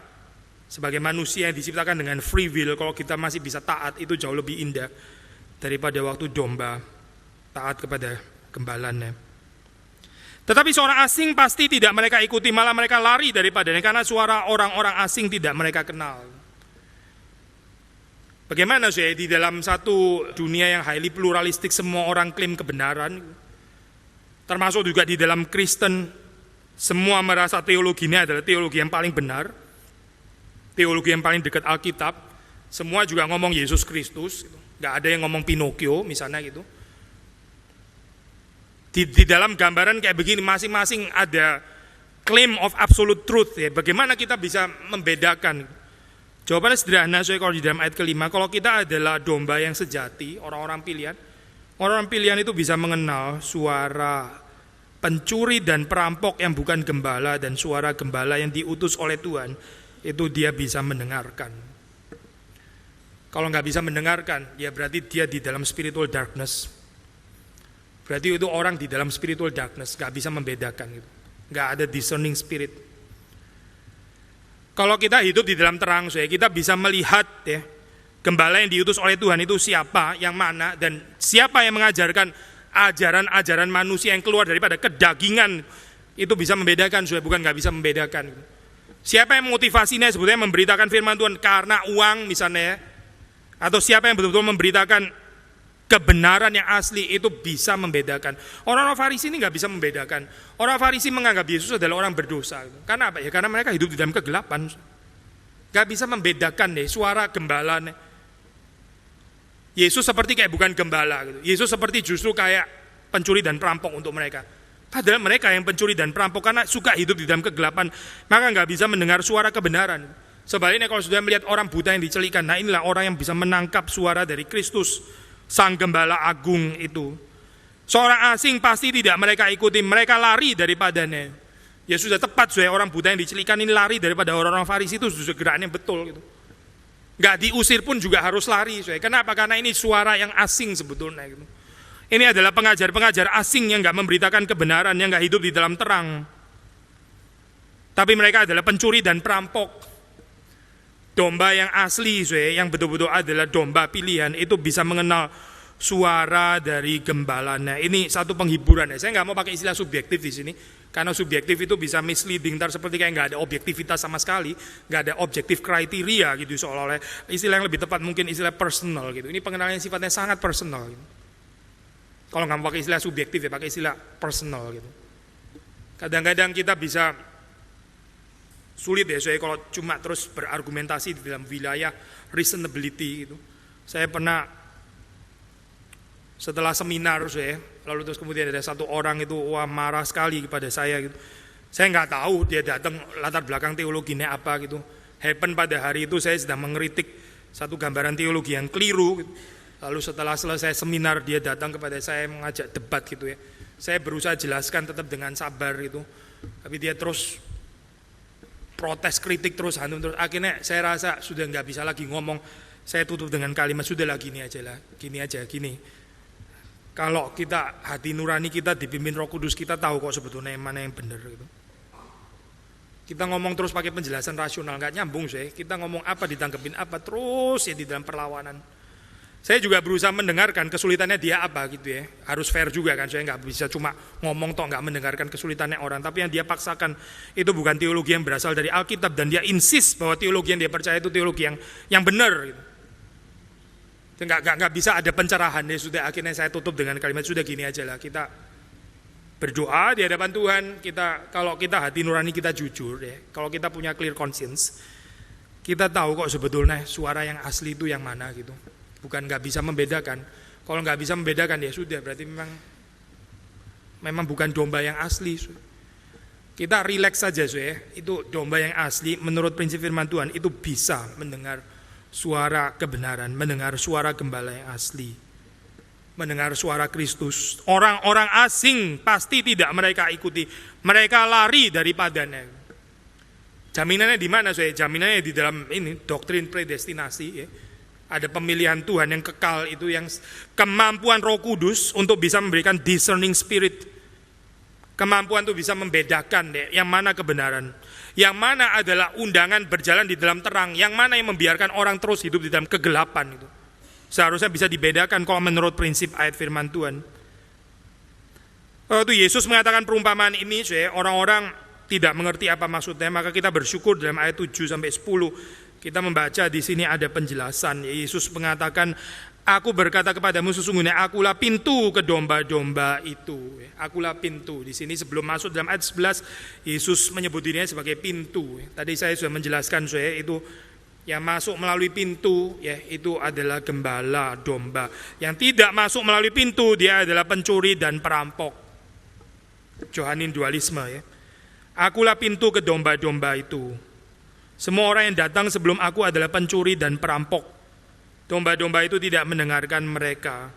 A: sebagai manusia yang diciptakan dengan free will, kalau kita masih bisa taat, itu jauh lebih indah daripada waktu domba taat kepada gembalanya. Tetapi seorang asing pasti tidak mereka ikuti, malah mereka lari daripadanya karena suara orang-orang asing tidak mereka kenal. Bagaimana sih di dalam satu dunia yang highly pluralistik, semua orang klaim kebenaran, termasuk juga di dalam Kristen, semua merasa teologinya adalah teologi yang paling benar, teologi yang paling dekat Alkitab, semua juga ngomong Yesus Kristus, nggak ada yang ngomong Pinocchio misalnya gitu. Di dalam gambaran kayak begini masing-masing ada claim of absolute truth ya. Bagaimana kita bisa membedakan? Jawabannya sederhana, kalau di dalam ayat kelima, kalau kita adalah domba yang sejati, orang-orang pilihan itu bisa mengenal suara pencuri dan perampok yang bukan gembala dan suara gembala yang diutus oleh Tuhan, itu dia bisa mendengarkan. Kalau nggak bisa mendengarkan, ya berarti dia di dalam spiritual darkness. Berarti itu orang di dalam spiritual darkness, gak bisa membedakan gitu. Gak ada discerning spirit. Kalau kita hidup di dalam terang, kita bisa melihat ya, gembala yang diutus oleh Tuhan itu siapa, yang mana, dan siapa yang mengajarkan ajaran-ajaran manusia yang keluar daripada kedagingan. Itu bisa membedakan, bukan gak bisa membedakan. Siapa yang motivasinya sebetulnya memberitakan firman Tuhan karena uang misalnya, atau siapa yang betul-betul memberitakan kebenaran yang asli, itu bisa membedakan. Orang-orang Farisi ini nggak bisa membedakan. Orang Farisi menganggap Yesus adalah orang berdosa. Karena apa ya? Karena mereka hidup di dalam kegelapan. Nggak bisa membedakan deh suara gembala. Yesus seperti kayak bukan gembala. Gitu. Yesus seperti justru kayak pencuri dan perampok untuk mereka. Padahal mereka yang pencuri dan perampok karena suka hidup di dalam kegelapan, maka nggak bisa mendengar suara kebenaran. Sebaliknya kalau sudah melihat orang buta yang dicelikan, nah inilah orang yang bisa menangkap suara dari Kristus, Sang Gembala Agung itu. Seorang asing pasti tidak mereka ikuti, mereka lari daripadanya. Ya sudah tepat, orang buta yang dicelikan ini lari daripada orang-orang Farisi, itu sudah gerakan yang betul gitu. Gak diusir pun juga harus lari. Kenapa? Karena ini suara yang asing sebetulnya gitu. Ini adalah pengajar-pengajar asing yang gak memberitakan kebenaran, yang gak hidup di dalam terang. Tapi mereka adalah pencuri dan perampok. Domba yang asli, yang betul-betul adalah domba pilihan, itu bisa mengenal suara dari gembalanya. Ini satu penghiburan ya. Saya nggak mau pakai istilah subjektif di sini, karena subjektif itu bisa misleading, seperti kayak nggak ada objektivitas sama sekali, nggak ada objektif kriteria gitu, seolah-olah istilah yang lebih tepat mungkin istilah personal gitu. Ini pengenalan yang sifatnya sangat personal. Gitu. Kalau nggak mau pakai istilah subjektif ya pakai istilah personal gitu. Kadang-kadang kita bisa sulit ya, kalau cuma terus berargumentasi di dalam wilayah reasonability gitu. Saya pernah setelah seminar lalu terus kemudian ada satu orang itu marah sekali kepada saya gitu. Saya nggak tahu dia datang latar belakang teologinya apa gitu. Happen pada hari itu saya sedang mengkritik satu gambaran teologi yang keliru gitu. Lalu setelah selesai seminar dia datang kepada saya mengajak debat gitu ya. Saya berusaha jelaskan tetap dengan sabar gitu. Tapi dia terus protes, kritik terus, hantum terus. Akhirnya saya rasa sudah nggak bisa lagi ngomong. Saya tutup dengan kalimat, sudahlah gini aja. Kalau kita hati nurani kita dipimpin Roh Kudus, kita tahu kok sebetulnya yang mana yang benar gitu. Kita ngomong terus pakai penjelasan rasional nggak nyambung Kita ngomong apa ditanggepin apa terus ya di dalam perlawanan. Saya juga berusaha mendengarkan kesulitannya dia apa gitu ya. Harus fair juga kan, saya nggak bisa cuma ngomong toh nggak mendengarkan kesulitannya orang. Tapi yang dia paksakan itu bukan teologi yang berasal dari Alkitab, dan dia insist bahwa teologi yang dia percaya itu teologi yang benar. Gitu. Nggak bisa ada pencerahan ya. Sudah akhirnya saya tutup dengan kalimat sudah gini aja lah. Kita berdoa di hadapan Tuhan. Kalau kita hati nurani kita jujur ya. Kalau kita punya clear conscience, kita tahu kok sebetulnya suara yang asli itu yang mana gitu. Bukan nggak bisa membedakan. Kalau nggak bisa membedakan ya sudah, berarti memang bukan domba yang asli. Kita relax saja itu domba yang asli menurut prinsip firman Tuhan itu bisa mendengar suara kebenaran, mendengar suara gembala yang asli, mendengar suara Kristus. Orang-orang asing pasti tidak mereka ikuti, mereka lari daripadanya. Jaminannya di mana Jaminannya di dalam ini doktrin predestinasi ya. Ada pemilihan Tuhan yang kekal itu, yang kemampuan Roh Kudus untuk bisa memberikan discerning spirit. Kemampuan itu bisa membedakan yang mana kebenaran, yang mana adalah undangan berjalan di dalam terang, yang mana yang membiarkan orang terus hidup di dalam kegelapan itu. Seharusnya bisa dibedakan kalau menurut prinsip ayat firman Tuhan. Waktu Yesus mengatakan perumpamaan ini, orang-orang tidak mengerti apa maksudnya, maka kita bersyukur dalam ayat 7 sampai 10 kita membaca di sini ada penjelasan. Yesus mengatakan, aku berkata kepadamu sesungguhnya akulah pintu ke domba-domba itu. Akulah pintu. Di sini sebelum masuk dalam ayat 11 Yesus menyebut dirinya sebagai pintu. Tadi saya sudah menjelaskan itu yang masuk melalui pintu itu adalah gembala domba. Yang tidak masuk melalui pintu dia adalah pencuri dan perampok. Johanin dualisme Akulah pintu ke domba-domba itu. Semua orang yang datang sebelum aku adalah pencuri dan perampok. Domba-domba itu tidak mendengarkan mereka.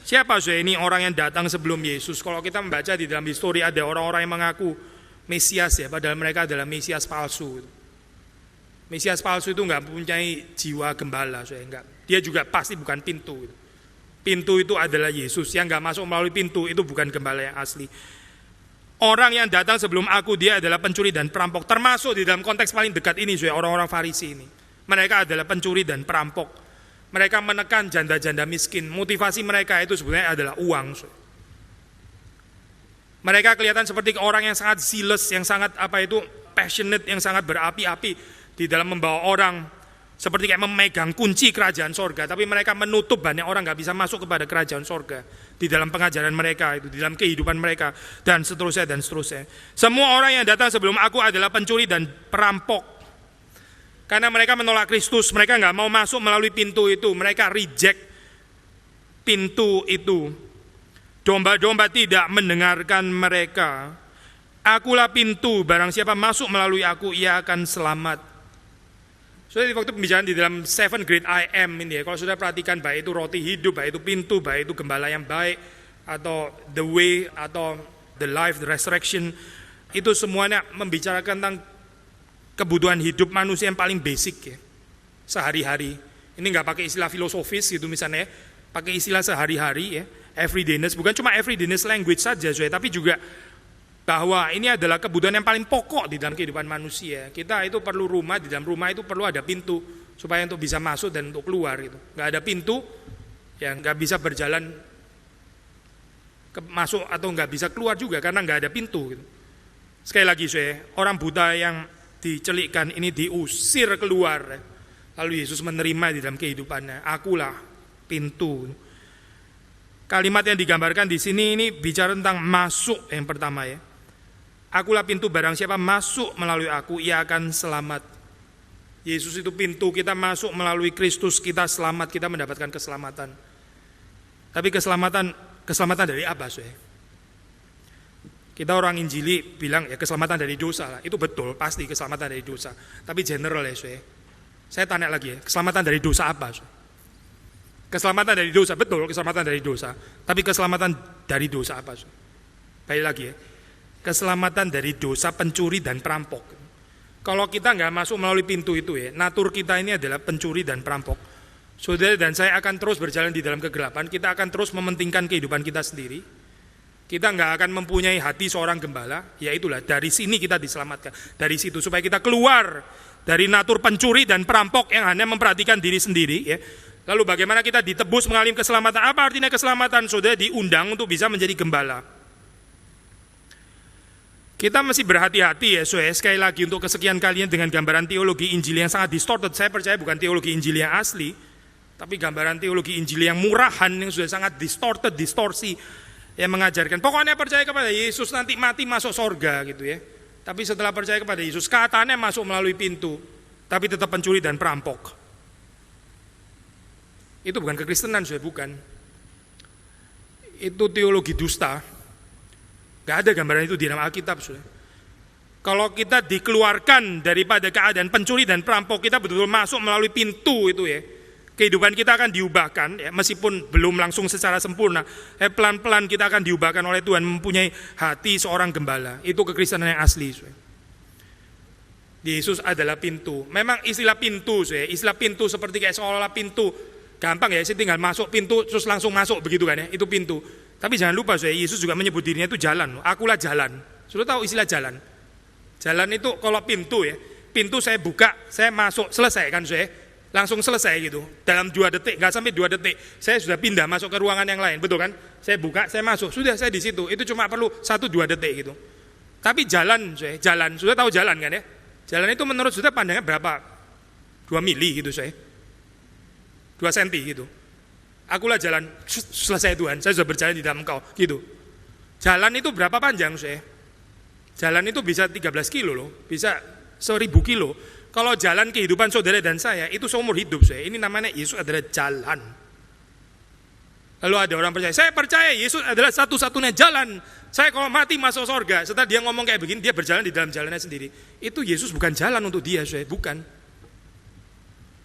A: Siapa ini orang yang datang sebelum Yesus? Kalau kita membaca di dalam histori ada orang-orang yang mengaku Mesias padahal mereka adalah Mesias palsu. Mesias palsu itu enggak mempunyai jiwa gembala, enggak. Dia juga pasti bukan pintu. Pintu itu adalah Yesus. Yang enggak masuk melalui pintu itu bukan gembala yang asli. Orang yang datang sebelum aku dia adalah pencuri dan perampok. Termasuk di dalam konteks paling dekat ini orang-orang Farisi ini. Mereka adalah pencuri dan perampok. Mereka menekan janda-janda miskin. Motivasi mereka itu sebenarnya adalah uang. Mereka kelihatan seperti orang yang sangat zealous, yang sangat passionate, yang sangat berapi-api di dalam membawa orang, seperti kayak memegang kunci kerajaan sorga. Tapi mereka menutup banyak orang gak bisa masuk kepada kerajaan sorga. Di dalam pengajaran mereka itu, di dalam kehidupan mereka, dan seterusnya dan seterusnya. Semua orang yang datang sebelum aku adalah pencuri dan perampok. Karena mereka menolak Kristus, mereka gak mau masuk melalui pintu itu, mereka reject pintu itu. Domba-domba tidak mendengarkan mereka. Akulah pintu, barang siapa masuk melalui aku, ia akan selamat. Di waktu pembicaraan di dalam 7 Great I Am ini kalau sudah perhatikan baik itu roti hidup, baik itu pintu, baik itu gembala yang baik, atau the way, atau the life, the resurrection, itu semuanya membicarakan tentang kebutuhan hidup manusia yang paling basic sehari-hari. Ini nggak pakai istilah filosofis gitu misalnya, pakai istilah sehari-hari everydayness, bukan cuma everydayness language saja tapi juga bahwa ini adalah kebutuhan yang paling pokok di dalam kehidupan manusia. Kita itu perlu rumah, di dalam rumah itu perlu ada pintu supaya untuk bisa masuk dan untuk keluar gitu. Nggak ada pintu, nggak bisa berjalan masuk atau nggak bisa keluar juga karena nggak ada pintu gitu. Sekali lagi orang buta yang dicelikkan ini diusir keluar, lalu Yesus menerima di dalam kehidupannya. Akulah pintu. Kalimat yang digambarkan di sini ini bicara tentang masuk yang pertama Akulah pintu, barang siapa masuk melalui aku, ia akan selamat. Yesus itu pintu, kita masuk melalui Kristus, kita selamat, kita mendapatkan keselamatan. Tapi keselamatan dari apa? Kita orang Injili bilang keselamatan dari dosa lah. Itu betul, pasti keselamatan dari dosa. Tapi general saya tanya lagi keselamatan dari dosa apa? Keselamatan dari dosa, betul keselamatan dari dosa. Tapi keselamatan dari dosa apa? Baik lagi keselamatan dari dosa pencuri dan perampok. Kalau kita nggak masuk melalui pintu itu natur kita ini adalah pencuri dan perampok. Saudara dan saya akan terus berjalan di dalam kegelapan, kita akan terus mementingkan kehidupan kita sendiri. Kita nggak akan mempunyai hati seorang gembala, itulah dari sini kita diselamatkan. Dari situ supaya kita keluar dari natur pencuri dan perampok yang hanya memperhatikan diri sendiri Lalu bagaimana kita ditebus mengalami keselamatan? Apa artinya keselamatan? Saudara diundang untuk bisa menjadi gembala. Kita mesti berhati-hati sekali lagi untuk kesekian kalinya dengan gambaran teologi Injil yang sangat distorted. Saya percaya bukan teologi Injil yang asli, tapi gambaran teologi Injil yang murahan, yang sudah sangat distorted, distorsi, yang mengajarkan pokoknya percaya kepada Yesus nanti mati masuk sorga gitu Tapi setelah percaya kepada Yesus, katanya masuk melalui pintu, tapi tetap pencuri dan perampok. Itu bukan kekristenan, bukan. Itu teologi dusta. Gak ada gambaran itu di dalam Alkitab. Kalau kita dikeluarkan daripada keadaan pencuri dan perampok, kita betul-betul masuk melalui pintu itu kehidupan kita akan diubahkan meskipun belum langsung secara sempurna. Pelan-pelan kita akan diubahkan oleh Tuhan, mempunyai hati seorang gembala. Itu kekristenan yang asli. Yesus adalah pintu. Memang istilah pintu seperti kayak seolah-olah pintu gampang saya tinggal masuk pintu terus langsung masuk begitu kan itu pintu. Tapi jangan lupa Yesus juga menyebut dirinya itu jalan. Akulah jalan. Sudah tahu istilah jalan? Jalan itu kalau pintu pintu saya buka, saya masuk, selesai kan langsung selesai gitu. Dalam 2 detik, nggak sampai 2 detik, saya sudah pindah masuk ke ruangan yang lain, betul kan? Saya buka, saya masuk, sudah saya di situ. Itu cuma perlu 1-2 detik gitu. Tapi jalan, sudah tahu jalan kan ya? Jalan itu menurut sudah pandangnya berapa? 2 mili gitu 2 senti gitu. Akulah jalan, selesai Tuhan, saya sudah berjalan di dalam Engkau gitu. Jalan itu berapa panjang Jalan itu bisa 13 kilo loh, bisa 1000 kilo. Kalau jalan kehidupan saudara dan saya itu seumur hidup Ini namanya Yesus adalah jalan. Lalu ada orang percaya, saya percaya Yesus adalah satu-satunya jalan. Saya kalau mati masuk surga. Setelah dia ngomong kayak begini, dia berjalan di dalam jalannya sendiri. Itu Yesus bukan jalan untuk dia, bukan.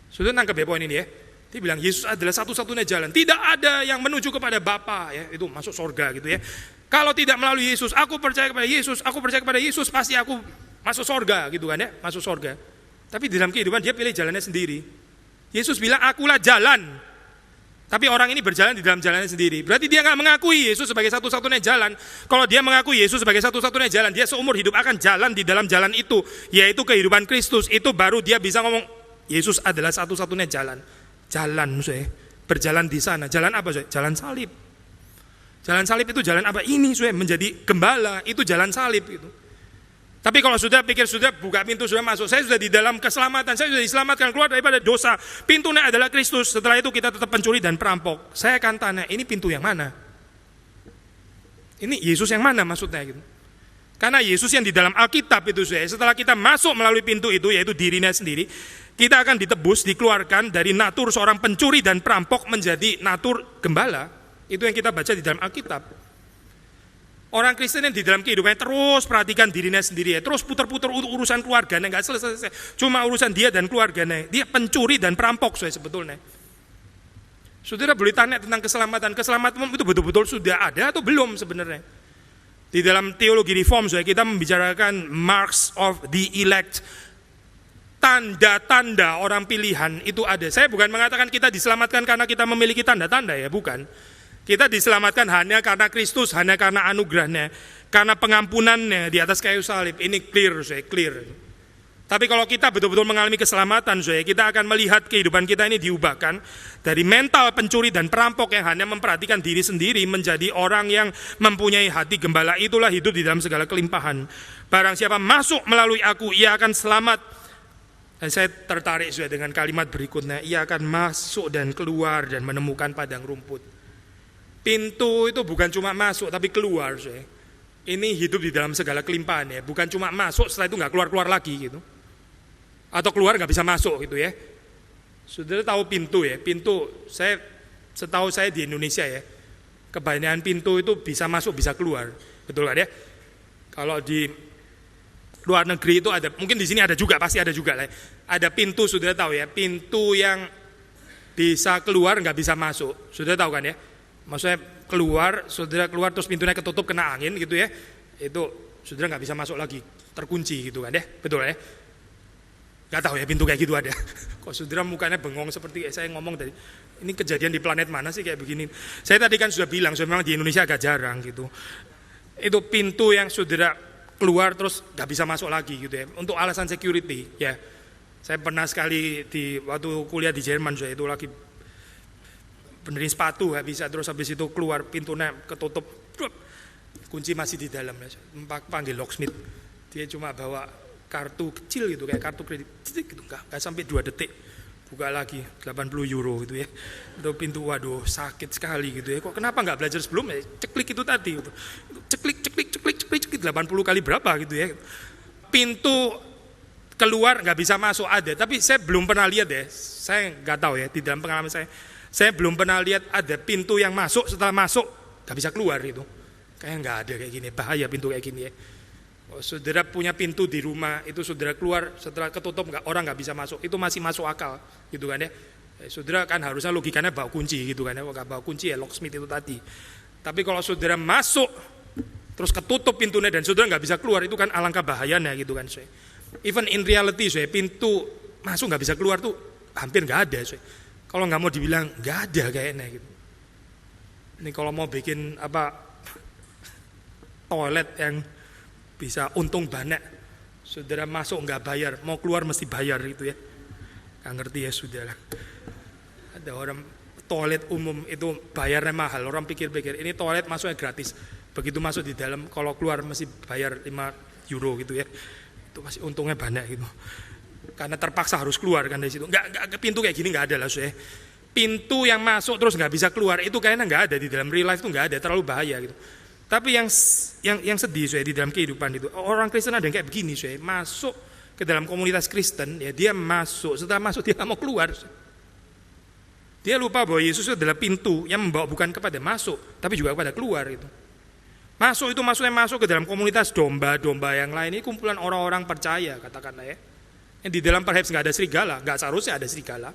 A: Sudah nangkep ya poin ini ya. Dia bilang Yesus adalah satu-satunya jalan. Tidak ada yang menuju kepada Bapa ya, itu masuk surga gitu ya. Kalau tidak melalui Yesus, aku percaya kepada Yesus, pasti aku masuk surga gitu kan ya, masuk surga. Tapi di dalam kehidupan dia pilih jalannya sendiri. Yesus bilang akulah jalan. Tapi orang ini berjalan di dalam jalannya sendiri. Berarti dia nggak mengakui Yesus sebagai satu-satunya jalan. Kalau dia mengakui Yesus sebagai satu-satunya jalan, dia seumur hidup akan jalan di dalam jalan itu, yaitu kehidupan Kristus. Itu baru dia bisa ngomong Yesus adalah satu-satunya jalan. Jalan berjalan di sana. Jalan apa Jalan salib. Jalan salib itu jalan apa? Ini menjadi gembala, itu jalan salib gitu. Tapi kalau sudah pikir sudah buka pintu, sudah masuk, saya sudah di dalam keselamatan, saya sudah diselamatkan keluar daripada dosa, pintunya adalah Kristus. Setelah itu kita tetap pencuri dan perampok. Saya akan tanya, ini pintu yang mana? Ini Yesus yang mana maksudnya gitu? Karena Yesus yang di dalam Alkitab itu setelah kita masuk melalui pintu itu, yaitu dirinya sendiri, kita akan ditebus, dikeluarkan dari natur seorang pencuri dan perampok menjadi natur gembala. Itu yang kita baca di dalam Alkitab. Orang Kristen yang di dalam kehidupannya terus perhatikan dirinya sendiri, terus putar-putar urusan keluarganya, nggak selesai. Cuma urusan dia dan keluarganya. Dia pencuri dan perampok sebetulnya. Saudara boleh tanya tentang keselamatan. Keselamatan itu betul-betul sudah ada atau belum sebenarnya? Di dalam teologi reform kita membicarakan marks of the elect. Tanda-tanda orang pilihan itu ada. Saya bukan mengatakan kita diselamatkan karena kita memiliki tanda-tanda ya, bukan. Kita diselamatkan hanya karena Kristus, hanya karena anugerahnya, karena pengampunannya di atas kayu salib. Ini clear. Tapi kalau kita betul-betul mengalami keselamatan, kita akan melihat kehidupan kita ini diubahkan dari mental pencuri dan perampok yang hanya memperhatikan diri sendiri menjadi orang yang mempunyai hati gembala. Itulah hidup di dalam segala kelimpahan. Barang siapa masuk melalui aku, ia akan selamat. Dan saya tertarik dengan kalimat berikutnya, ia akan masuk dan keluar dan menemukan padang rumput. Pintu itu bukan cuma masuk tapi keluar. Ini hidup di dalam segala kelimpahan ya, bukan cuma masuk setelah itu nggak keluar lagi gitu. Atau keluar nggak bisa masuk gitu ya. Saudara tahu pintu ya, pintu setahu saya di Indonesia ya, kebanyakan pintu itu bisa masuk bisa keluar, betul kan ya? Kalau di luar negeri itu ada, mungkin di sini ada juga, pasti ada juga lah. Ada pintu, saudara tahu ya, pintu yang bisa keluar nggak bisa masuk, saudara tahu kan ya? Maksudnya saudara keluar terus pintunya ketutup kena angin gitu ya, itu saudara nggak bisa masuk lagi, terkunci gitu kan ya, betul ya? Nggak tahu ya pintu kayak gitu ada. Kok saudara mukanya bengong seperti saya ngomong tadi, ini kejadian di planet mana sih kayak begini? Saya tadi kan sudah bilang, memang di Indonesia agak jarang gitu. Itu pintu yang saudara keluar terus nggak bisa masuk lagi gitu ya, untuk alasan security ya. Saya pernah sekali waktu kuliah di Jerman, itu lagi benerin sepatu nggak bisa, terus habis itu keluar pintunya ketutup, kunci masih di dalam, panggil locksmith, dia cuma bawa kartu kecil gitu kayak kartu kredit gitu, nggak sampai 2 detik buka lagi, 80 euro gitu ya, itu pintu, waduh sakit sekali gitu ya. Kok kenapa nggak belajar sebelumnya, ceklik itu tadi gitu. ceklik 80 kali berapa gitu ya. Pintu keluar nggak bisa masuk ada, tapi saya belum pernah lihat ya, saya nggak tahu ya, di dalam pengalaman saya belum pernah lihat ada pintu yang masuk, setelah masuk gak bisa keluar itu. Kayak gak ada kayak gini, bahaya pintu kayak gini ya. Saudara punya pintu di rumah, itu saudara keluar setelah ketutup orang gak bisa masuk, itu masih masuk akal gitu kan ya. Saudara kan harusnya logikanya bawa kunci gitu kan ya, kalau gak bawa kunci ya locksmith itu tadi. Tapi kalau saudara masuk terus ketutup pintunya dan saudara gak bisa keluar, itu kan alangkah bahayanya gitu kan. Even in reality pintu masuk gak bisa keluar tuh hampir gak ada. Kalau nggak mau dibilang nggak ada kayaknya gitu. Ini kalau mau bikin toilet yang bisa untung banyak, saudara masuk nggak bayar, mau keluar mesti bayar gitu ya. Nggak ngerti ya sudah lah. Ada orang toilet umum itu bayarnya mahal, orang pikir-pikir ini toilet masuknya gratis, begitu masuk di dalam kalau keluar mesti bayar 5 euro gitu ya, itu masih untungnya banyak gitu, karena terpaksa harus keluar kan dari situ. Nggak pintu kayak gini nggak ada lah saya. Pintu yang masuk terus nggak bisa keluar itu kayaknya nggak ada di dalam real life, itu nggak ada, terlalu bahaya gitu. Tapi yang sedih saya di dalam kehidupan itu orang Kristen ada yang kayak begini, saya masuk ke dalam komunitas Kristen ya, dia masuk, setelah masuk dia nggak mau keluar. Dia lupa bahwa Yesus adalah pintu yang membawa bukan kepada masuk, tapi juga kepada keluar itu. Masuk itu maksudnya masuk ke dalam komunitas domba-domba yang lain, ini kumpulan orang-orang percaya katakanlah ya. Yang di dalam perhaps nggak ada serigala, nggak seharusnya ada serigala.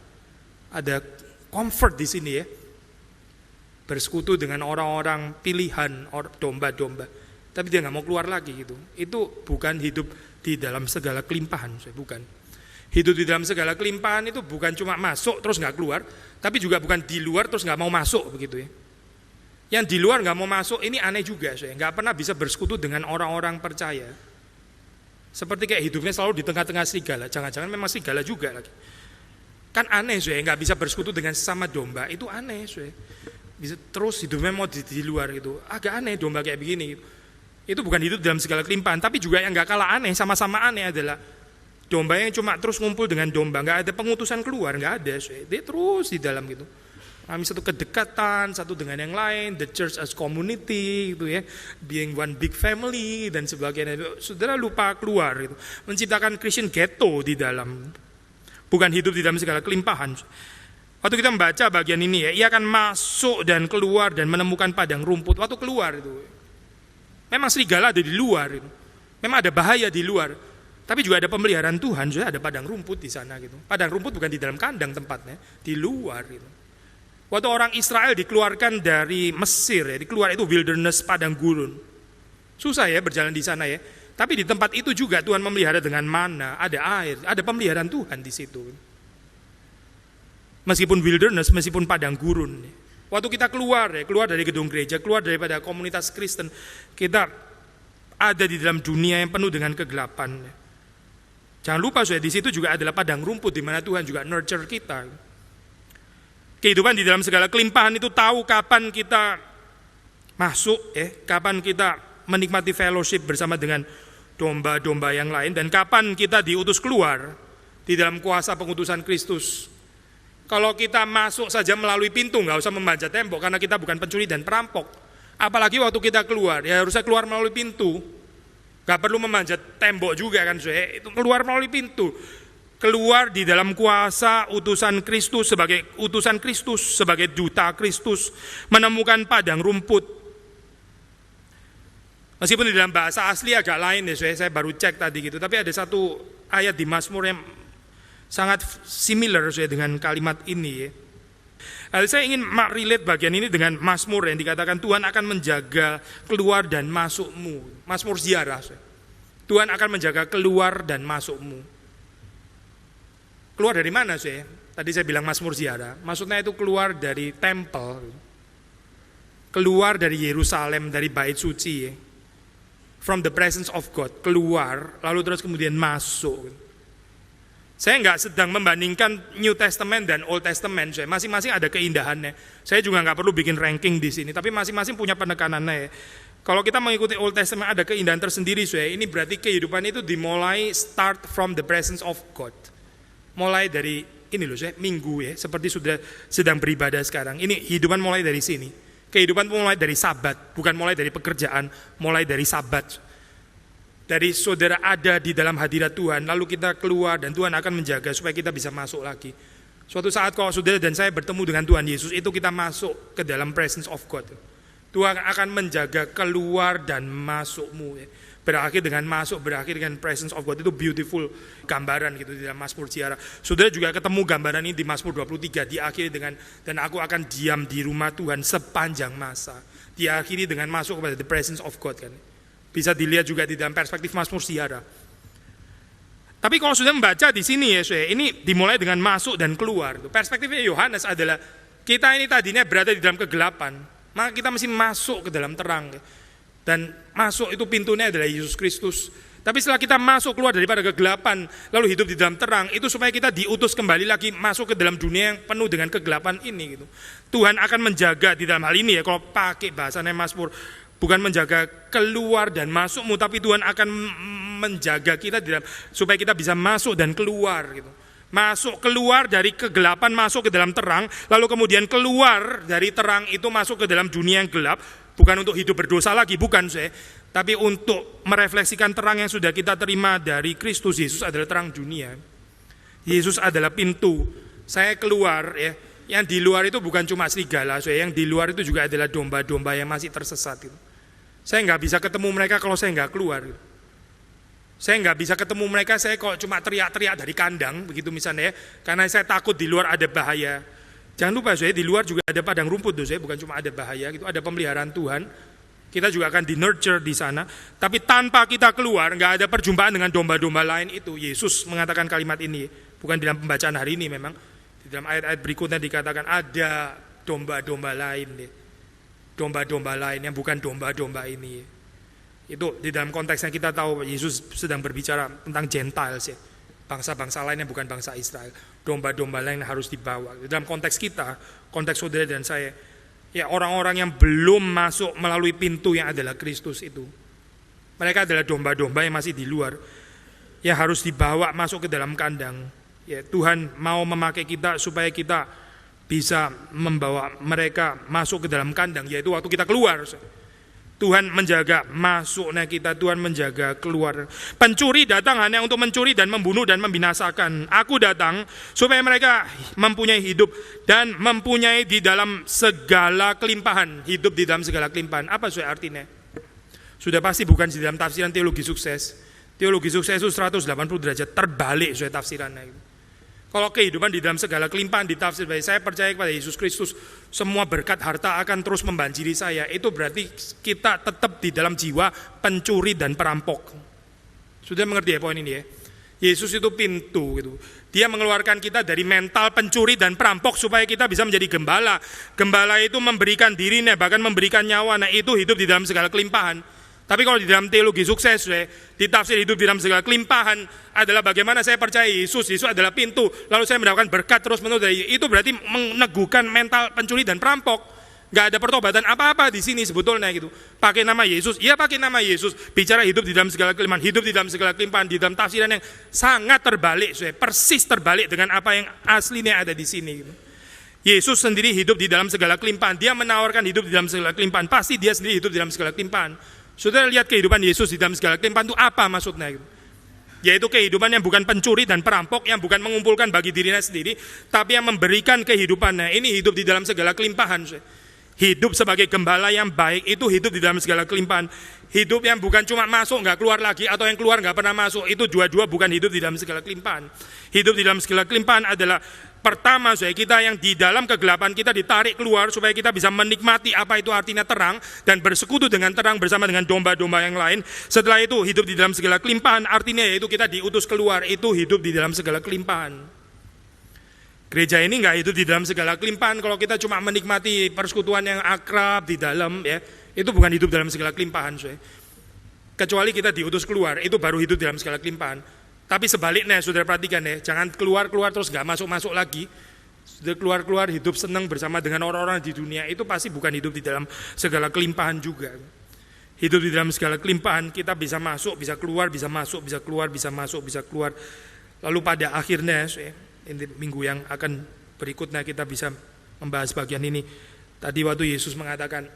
A: Ada comfort di sini ya. Bersekutu dengan orang-orang pilihan domba-domba, tapi dia nggak mau keluar lagi gitu. Itu bukan hidup di dalam segala kelimpahan, bukan. Hidup di dalam segala kelimpahan itu bukan cuma masuk terus nggak keluar, tapi juga bukan di luar terus nggak mau masuk begitu ya. Yang di luar nggak mau masuk ini aneh juga, saya nggak pernah bisa bersekutu dengan orang-orang percaya. Seperti kayak hidupnya selalu di tengah-tengah serigala, jangan-jangan memang serigala juga lagi. Kan aneh saya, nggak bisa bersekutu dengan sesama domba, itu aneh saya. Bisa terus hidupnya mau di luar gitu, agak aneh domba kayak begini. Itu bukan hidup dalam segala kelimpahan, tapi juga yang nggak kalah aneh, sama-sama aneh adalah domba yang cuma terus ngumpul dengan domba, nggak ada pengutusan keluar, nggak ada. Dia terus di dalam gitu. Kami satu kedekatan satu dengan yang lain, the church as community gitu ya, being one big family dan sebagainya. Saudara lupa keluar gitu, menciptakan Christian ghetto di dalam, bukan hidup di dalam segala kelimpahan. Waktu kita membaca bagian ini ya, ia akan masuk dan keluar dan menemukan padang rumput. Waktu keluar itu, memang serigala ada di luar itu, memang ada bahaya di luar, tapi juga ada pemeliharaan Tuhan. Sudah ada padang rumput di sana gitu. Padang rumput bukan di dalam kandang tempatnya, di luar gitu. Waktu orang Israel dikeluarkan dari Mesir ya, dikeluar itu wilderness padang gurun. Susah ya berjalan di sana ya. Tapi di tempat itu juga Tuhan memelihara dengan mana, ada air, ada pemeliharaan Tuhan di situ. Meskipun wilderness, meskipun padang gurun. Waktu kita keluar ya, keluar dari gedung gereja, keluar daripada komunitas Kristen, kita ada di dalam dunia yang penuh dengan kegelapan. Jangan lupa di situ juga adalah padang rumput di mana Tuhan juga nurture kita. Kehidupan di dalam segala kelimpahan itu tahu kapan kita masuk kapan kita menikmati fellowship bersama dengan domba-domba yang lain, dan kapan kita diutus keluar di dalam kuasa pengutusan Kristus. Kalau kita masuk saja melalui pintu, nggak usah memanjat tembok karena kita bukan pencuri dan perampok. Apalagi waktu kita keluar, ya harusnya keluar melalui pintu. Nggak perlu memanjat tembok juga kan, itu keluar melalui pintu. Keluar di dalam kuasa utusan Kristus, sebagai duta Kristus, menemukan padang rumput. Meskipun di dalam bahasa asli agak lain ya, saya baru cek tadi gitu, tapi ada satu ayat di Mazmur yang sangat similar dengan kalimat ini ya. Saya ingin relate bagian ini dengan Mazmur yang dikatakan Tuhan akan menjaga keluar dan masukmu. Mazmur ziarah. Tuhan akan menjaga keluar dan masukmu. Keluar dari mana sih? Tadi saya bilang Mazmur ziarah, maksudnya itu keluar dari tempel, keluar dari Yerusalem, dari bait suci, from the presence of God, keluar, lalu terus kemudian masuk. Saya nggak sedang membandingkan New Testament dan Old Testament, masing-masing ada keindahannya. Saya juga nggak perlu bikin ranking di sini, tapi masing-masing punya penekanannya. Kalau kita mengikuti Old Testament ada keindahan tersendiri, ini berarti kehidupan itu dimulai start from the presence of God. Mulai dari ini minggu seperti sudah sedang beribadah sekarang. Ini hidupan mulai dari sini. Kehidupan mulai dari Sabat, bukan mulai dari pekerjaan, mulai dari Sabat. Dari saudara ada di dalam hadirat Tuhan, lalu kita keluar dan Tuhan akan menjaga supaya kita bisa masuk lagi. Suatu saat kalau saudara dan saya bertemu dengan Tuhan Yesus, itu kita masuk ke dalam presence of God. Tuhan akan menjaga keluar dan masukmu. Berakhir dengan masuk, berakhir dengan presence of God. Itu beautiful gambaran gitu di dalam Mazmur ziarah. Saudara juga ketemu gambaran ini di Mazmur 23, diakhiri dengan dan aku akan diam di rumah Tuhan sepanjang masa. Diakhiri dengan masuk kepada the presence of God kan. Bisa dilihat juga di dalam perspektif Mazmur ziarah. Tapi kalau sudah membaca di sini ini dimulai dengan masuk dan keluar. Perspektifnya Yohanes adalah kita ini tadinya berada di dalam kegelapan, maka kita mesti masuk ke dalam terang. Dan masuk itu pintunya adalah Yesus Kristus. Tapi setelah kita masuk keluar daripada kegelapan, lalu hidup di dalam terang, itu supaya kita diutus kembali lagi masuk ke dalam dunia yang penuh dengan kegelapan ini gitu. Tuhan akan menjaga di dalam hal ini ya, kalau pakai bahasanya Mazmur, bukan menjaga keluar dan masukmu, tapi Tuhan akan menjaga kita di dalam, supaya kita bisa masuk dan keluar gitu. Masuk keluar dari kegelapan masuk ke dalam terang, lalu kemudian keluar dari terang itu masuk ke dalam dunia yang gelap, bukan untuk hidup berdosa lagi, bukan saya, tapi untuk merefleksikan terang yang sudah kita terima dari Kristus. Yesus adalah terang dunia. Yesus adalah pintu. Saya keluar ya, yang di luar itu bukan cuma serigala, yang di luar itu juga adalah domba-domba yang masih tersesat gitu. Saya nggak bisa ketemu mereka kalau saya nggak keluar gitu. Saya nggak bisa ketemu mereka, saya kok cuma teriak-teriak dari kandang begitu misalnya ya, karena saya takut di luar ada bahaya. Jangan lupa di luar juga ada padang rumput bukan cuma ada bahaya gitu, ada pemeliharaan Tuhan. Kita juga akan di-nurture di sana, tapi tanpa kita keluar nggak ada perjumpaan dengan domba-domba lain itu. Yesus mengatakan kalimat ini, bukan dalam pembacaan hari ini memang. Di dalam ayat-ayat berikutnya dikatakan ada domba-domba lain deh. Domba-domba lain yang bukan domba-domba ini. Itu di dalam konteksnya kita tahu Yesus sedang berbicara tentang Gentiles ya. Bangsa-bangsa lain yang bukan bangsa Israel. Domba-domba lain harus dibawa. Di dalam konteks kita, konteks saudara dan saya, ya orang-orang yang belum masuk melalui pintu yang adalah Kristus itu. Mereka adalah domba-domba yang masih di luar, yang harus dibawa masuk ke dalam kandang. Ya, Tuhan mau memakai kita supaya kita bisa membawa mereka masuk ke dalam kandang, yaitu waktu kita keluar. Tuhan menjaga masuknya kita, Tuhan menjaga keluar. Pencuri datang hanya untuk mencuri dan membunuh dan membinasakan. Aku datang supaya mereka mempunyai hidup dan mempunyai di dalam segala kelimpahan. Hidup di dalam segala kelimpahan. Apa artinya? Sudah pasti bukan di dalam tafsiran teologi sukses. Teologi sukses itu 180 derajat terbalik tafsirannya. Kalau kehidupan di dalam segala kelimpahan ditafsir baik, saya percaya kepada Yesus Kristus, semua berkat harta akan terus membanjiri saya. Itu berarti kita tetap di dalam jiwa pencuri dan perampok. Sudah mengerti ya poin ini ya? Yesus itu pintu gitu. Dia mengeluarkan kita dari mental pencuri dan perampok supaya kita bisa menjadi gembala. Gembala itu memberikan dirinya, bahkan memberikan nyawa. Nah itu hidup di dalam segala kelimpahan. Tapi kalau di dalam teologi sukses, ditafsir hidup di dalam segala kelimpahan adalah bagaimana saya percaya Yesus adalah pintu, lalu saya mendapatkan berkat terus menerus dari itu, berarti meneguhkan mental pencuri dan perampok. Gak ada pertobatan apa-apa di sini sebetulnya gitu. Pakai nama Yesus, iya pakai nama Yesus, bicara hidup di dalam segala kelimpahan, hidup di dalam segala kelimpahan, di dalam tafsiran yang sangat terbalik, persis terbalik dengan apa yang aslinya ada di sini. Gitu. Yesus sendiri hidup di dalam segala kelimpahan, dia menawarkan hidup di dalam segala kelimpahan, pasti dia sendiri hidup di dalam segala kelimpahan. Saudara lihat kehidupan Yesus di dalam segala kelimpahan itu apa maksudnya? Yaitu kehidupan yang bukan pencuri dan perampok, yang bukan mengumpulkan bagi dirinya sendiri, tapi yang memberikan kehidupannya. Ini hidup di dalam segala kelimpahan. Hidup sebagai gembala yang baik itu hidup di dalam segala kelimpahan. Hidup yang bukan cuma masuk nggak keluar lagi, atau yang keluar nggak pernah masuk, itu dua-dua bukan hidup di dalam segala kelimpahan. Hidup di dalam segala kelimpahan adalah pertama kita yang di dalam kegelapan kita ditarik keluar supaya kita bisa menikmati apa itu artinya terang dan bersekutu dengan terang bersama dengan domba-domba yang lain. Setelah itu hidup di dalam segala kelimpahan artinya yaitu kita diutus keluar, itu hidup di dalam segala kelimpahan. Gereja ini nggak hidup di dalam segala kelimpahan kalau kita cuma menikmati persekutuan yang akrab di dalam ya, itu bukan hidup dalam segala kelimpahan. Kecuali kita diutus keluar, itu baru hidup dalam segala kelimpahan. Tapi sebaliknya, saudara perhatikan ya, jangan keluar-keluar terus gak masuk-masuk lagi. Sudah keluar-keluar hidup senang bersama dengan orang-orang di dunia, itu pasti bukan hidup di dalam segala kelimpahan juga. Hidup di dalam segala kelimpahan, kita bisa masuk, bisa keluar, bisa masuk, bisa keluar, bisa masuk, bisa keluar. Lalu pada akhirnya, ini minggu yang akan berikutnya kita bisa membahas bagian ini. Tadi waktu Yesus mengatakan,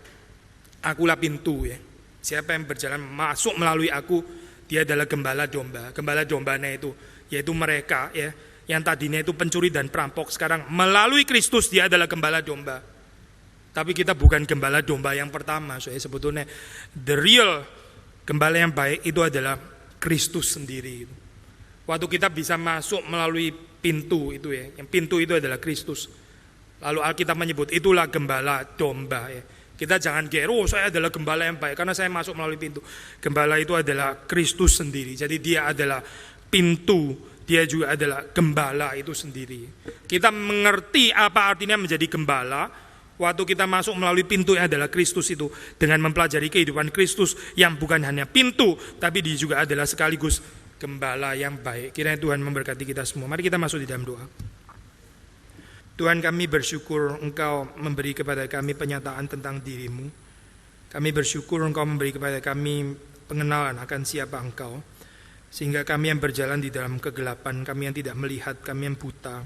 A: akulah pintu ya. Siapa yang berjalan masuk melalui aku, dia adalah gembala domba. Gembala dombanya itu yaitu mereka ya, yang tadinya itu pencuri dan perampok, sekarang melalui Kristus dia adalah gembala domba. Tapi kita bukan gembala domba yang pertama. Sebetulnya the real gembala yang baik itu adalah Kristus sendiri. Waktu kita bisa masuk melalui pintu itu ya, yang pintu itu adalah Kristus. Lalu Alkitab menyebut itulah gembala domba ya. Kita jangan gero, saya adalah gembala yang baik karena saya masuk melalui pintu. Gembala itu adalah Kristus sendiri. Jadi dia adalah pintu, dia juga adalah gembala itu sendiri. Kita mengerti apa artinya menjadi gembala Waktu kita masuk melalui pintu yang adalah Kristus itu, dengan mempelajari kehidupan Kristus yang bukan hanya pintu, tapi dia juga adalah sekaligus gembala yang baik. Kiranya Tuhan memberkati kita semua. Mari kita masuk di dalam doa. Tuhan, kami bersyukur Engkau memberi kepada kami penyataan tentang diri-Mu. Kami bersyukur Engkau memberi kepada kami pengenalan akan siapa Engkau, sehingga kami yang berjalan di dalam kegelapan, kami yang tidak melihat, kami yang buta,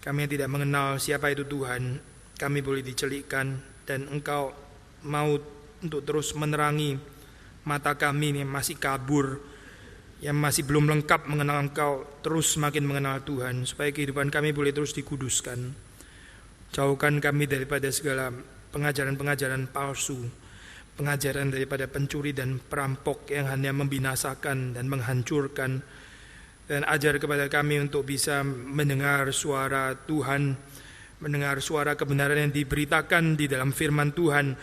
A: kami yang tidak mengenal siapa itu Tuhan, kami boleh dicelikkan, dan Engkau mau untuk terus menerangi mata kami yang masih kabur, yang masih belum lengkap mengenal Engkau, terus semakin mengenal Tuhan, supaya kehidupan kami boleh terus dikuduskan. Jauhkan kami daripada segala pengajaran-pengajaran palsu, pengajaran daripada pencuri dan perampok yang hanya membinasakan dan menghancurkan, dan ajar kepada kami untuk bisa mendengar suara Tuhan, mendengar suara kebenaran yang diberitakan di dalam firman Tuhan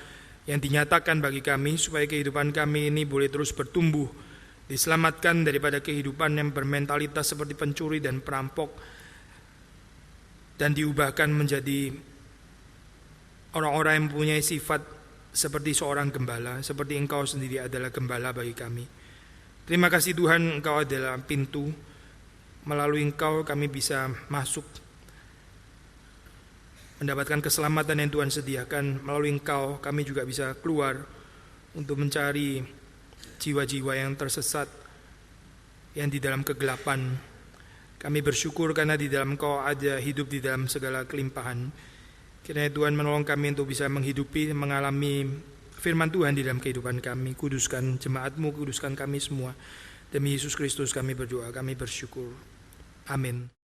A: yang dinyatakan bagi kami, supaya kehidupan kami ini boleh terus bertumbuh, diselamatkan daripada kehidupan yang bermentalitas seperti pencuri dan perampok, dan diubahkan menjadi orang-orang yang mempunyai sifat seperti seorang gembala, seperti Engkau sendiri adalah gembala bagi kami. Terima kasih Tuhan, Engkau adalah pintu. Melalui Engkau kami bisa masuk, mendapatkan keselamatan yang Tuhan sediakan. Melalui Engkau kami juga bisa keluar untuk mencari jiwa-jiwa yang tersesat, yang di dalam kegelapan. Kami bersyukur karena di dalam Engkau ada hidup di dalam segala kelimpahan. Kiranya Tuhan menolong kami untuk bisa menghidupi, mengalami firman Tuhan di dalam kehidupan kami. Kuduskan jemaat-Mu, kuduskan kami semua. Demi Yesus Kristus kami berdoa, kami bersyukur. Amin.